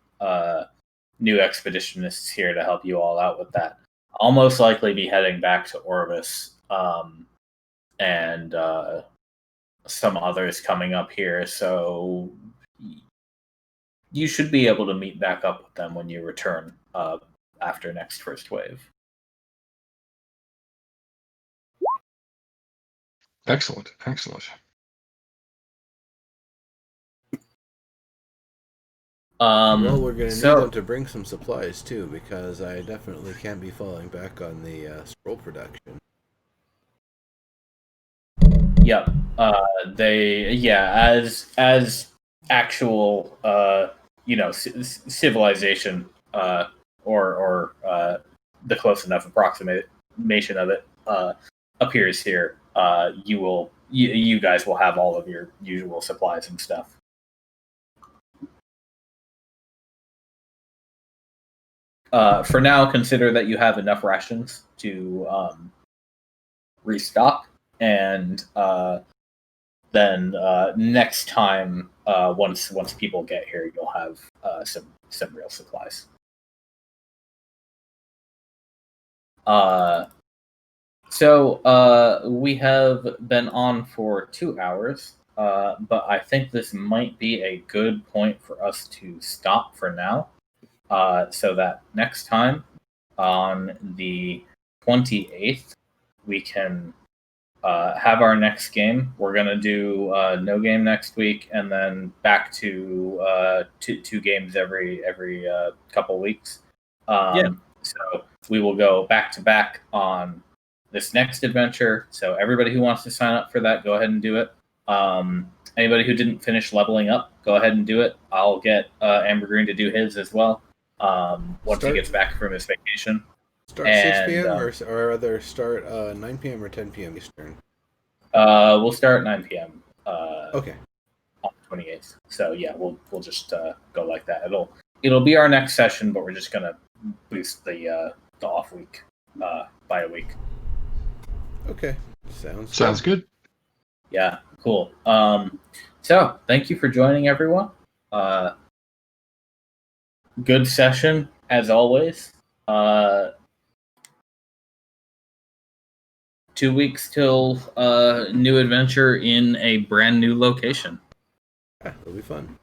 new expeditionists here to help you all out with that. I'll most likely be heading back to Orvis and some others coming up here, so you should be able to meet back up with them when you return after next first wave. Excellent. Excellent. Well, we're going to need So them to bring some supplies too, because I definitely can't be falling back on the scroll production. yep. As actual civilization or the close enough approximation of it appears here, you guys will have all of your usual supplies and stuff. For now, consider that you have enough rations to restock, and then next time, once people get here, you'll have some real supplies. So we have been on for 2 hours, but I think this might be a good point for us to stop for now. So that next time, on the 28th, we can have our next game. We're gonna do no game next week, and then back to two games every couple weeks. So we will go back to back on this next adventure. So everybody who wants to sign up for that, go ahead and do it. Anybody who didn't finish leveling up, go ahead and do it. I'll get Amber Green to do his as well once he gets back from his vacation. Start 6 p.m. Or rather start 9 p.m. or 10 p.m. Eastern? We'll start at 9 p.m. Okay. On the 28th. So yeah, we'll just go like that. It'll be our next session, but we're just gonna boost the off week by a week. Okay. Sounds good. Yeah, cool. So thank you for joining, everyone. Good session as always. 2 weeks till new adventure in a brand new location. Yeah, it'll be fun.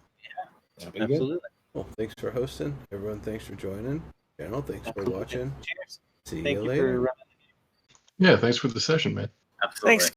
Yeah, Absolutely. Well, thanks for hosting. Everyone, thanks for joining. Channel, thanks for watching. Cheers. See Thank you you later. for running. Yeah, thanks for the session, man. Absolutely. Thanks,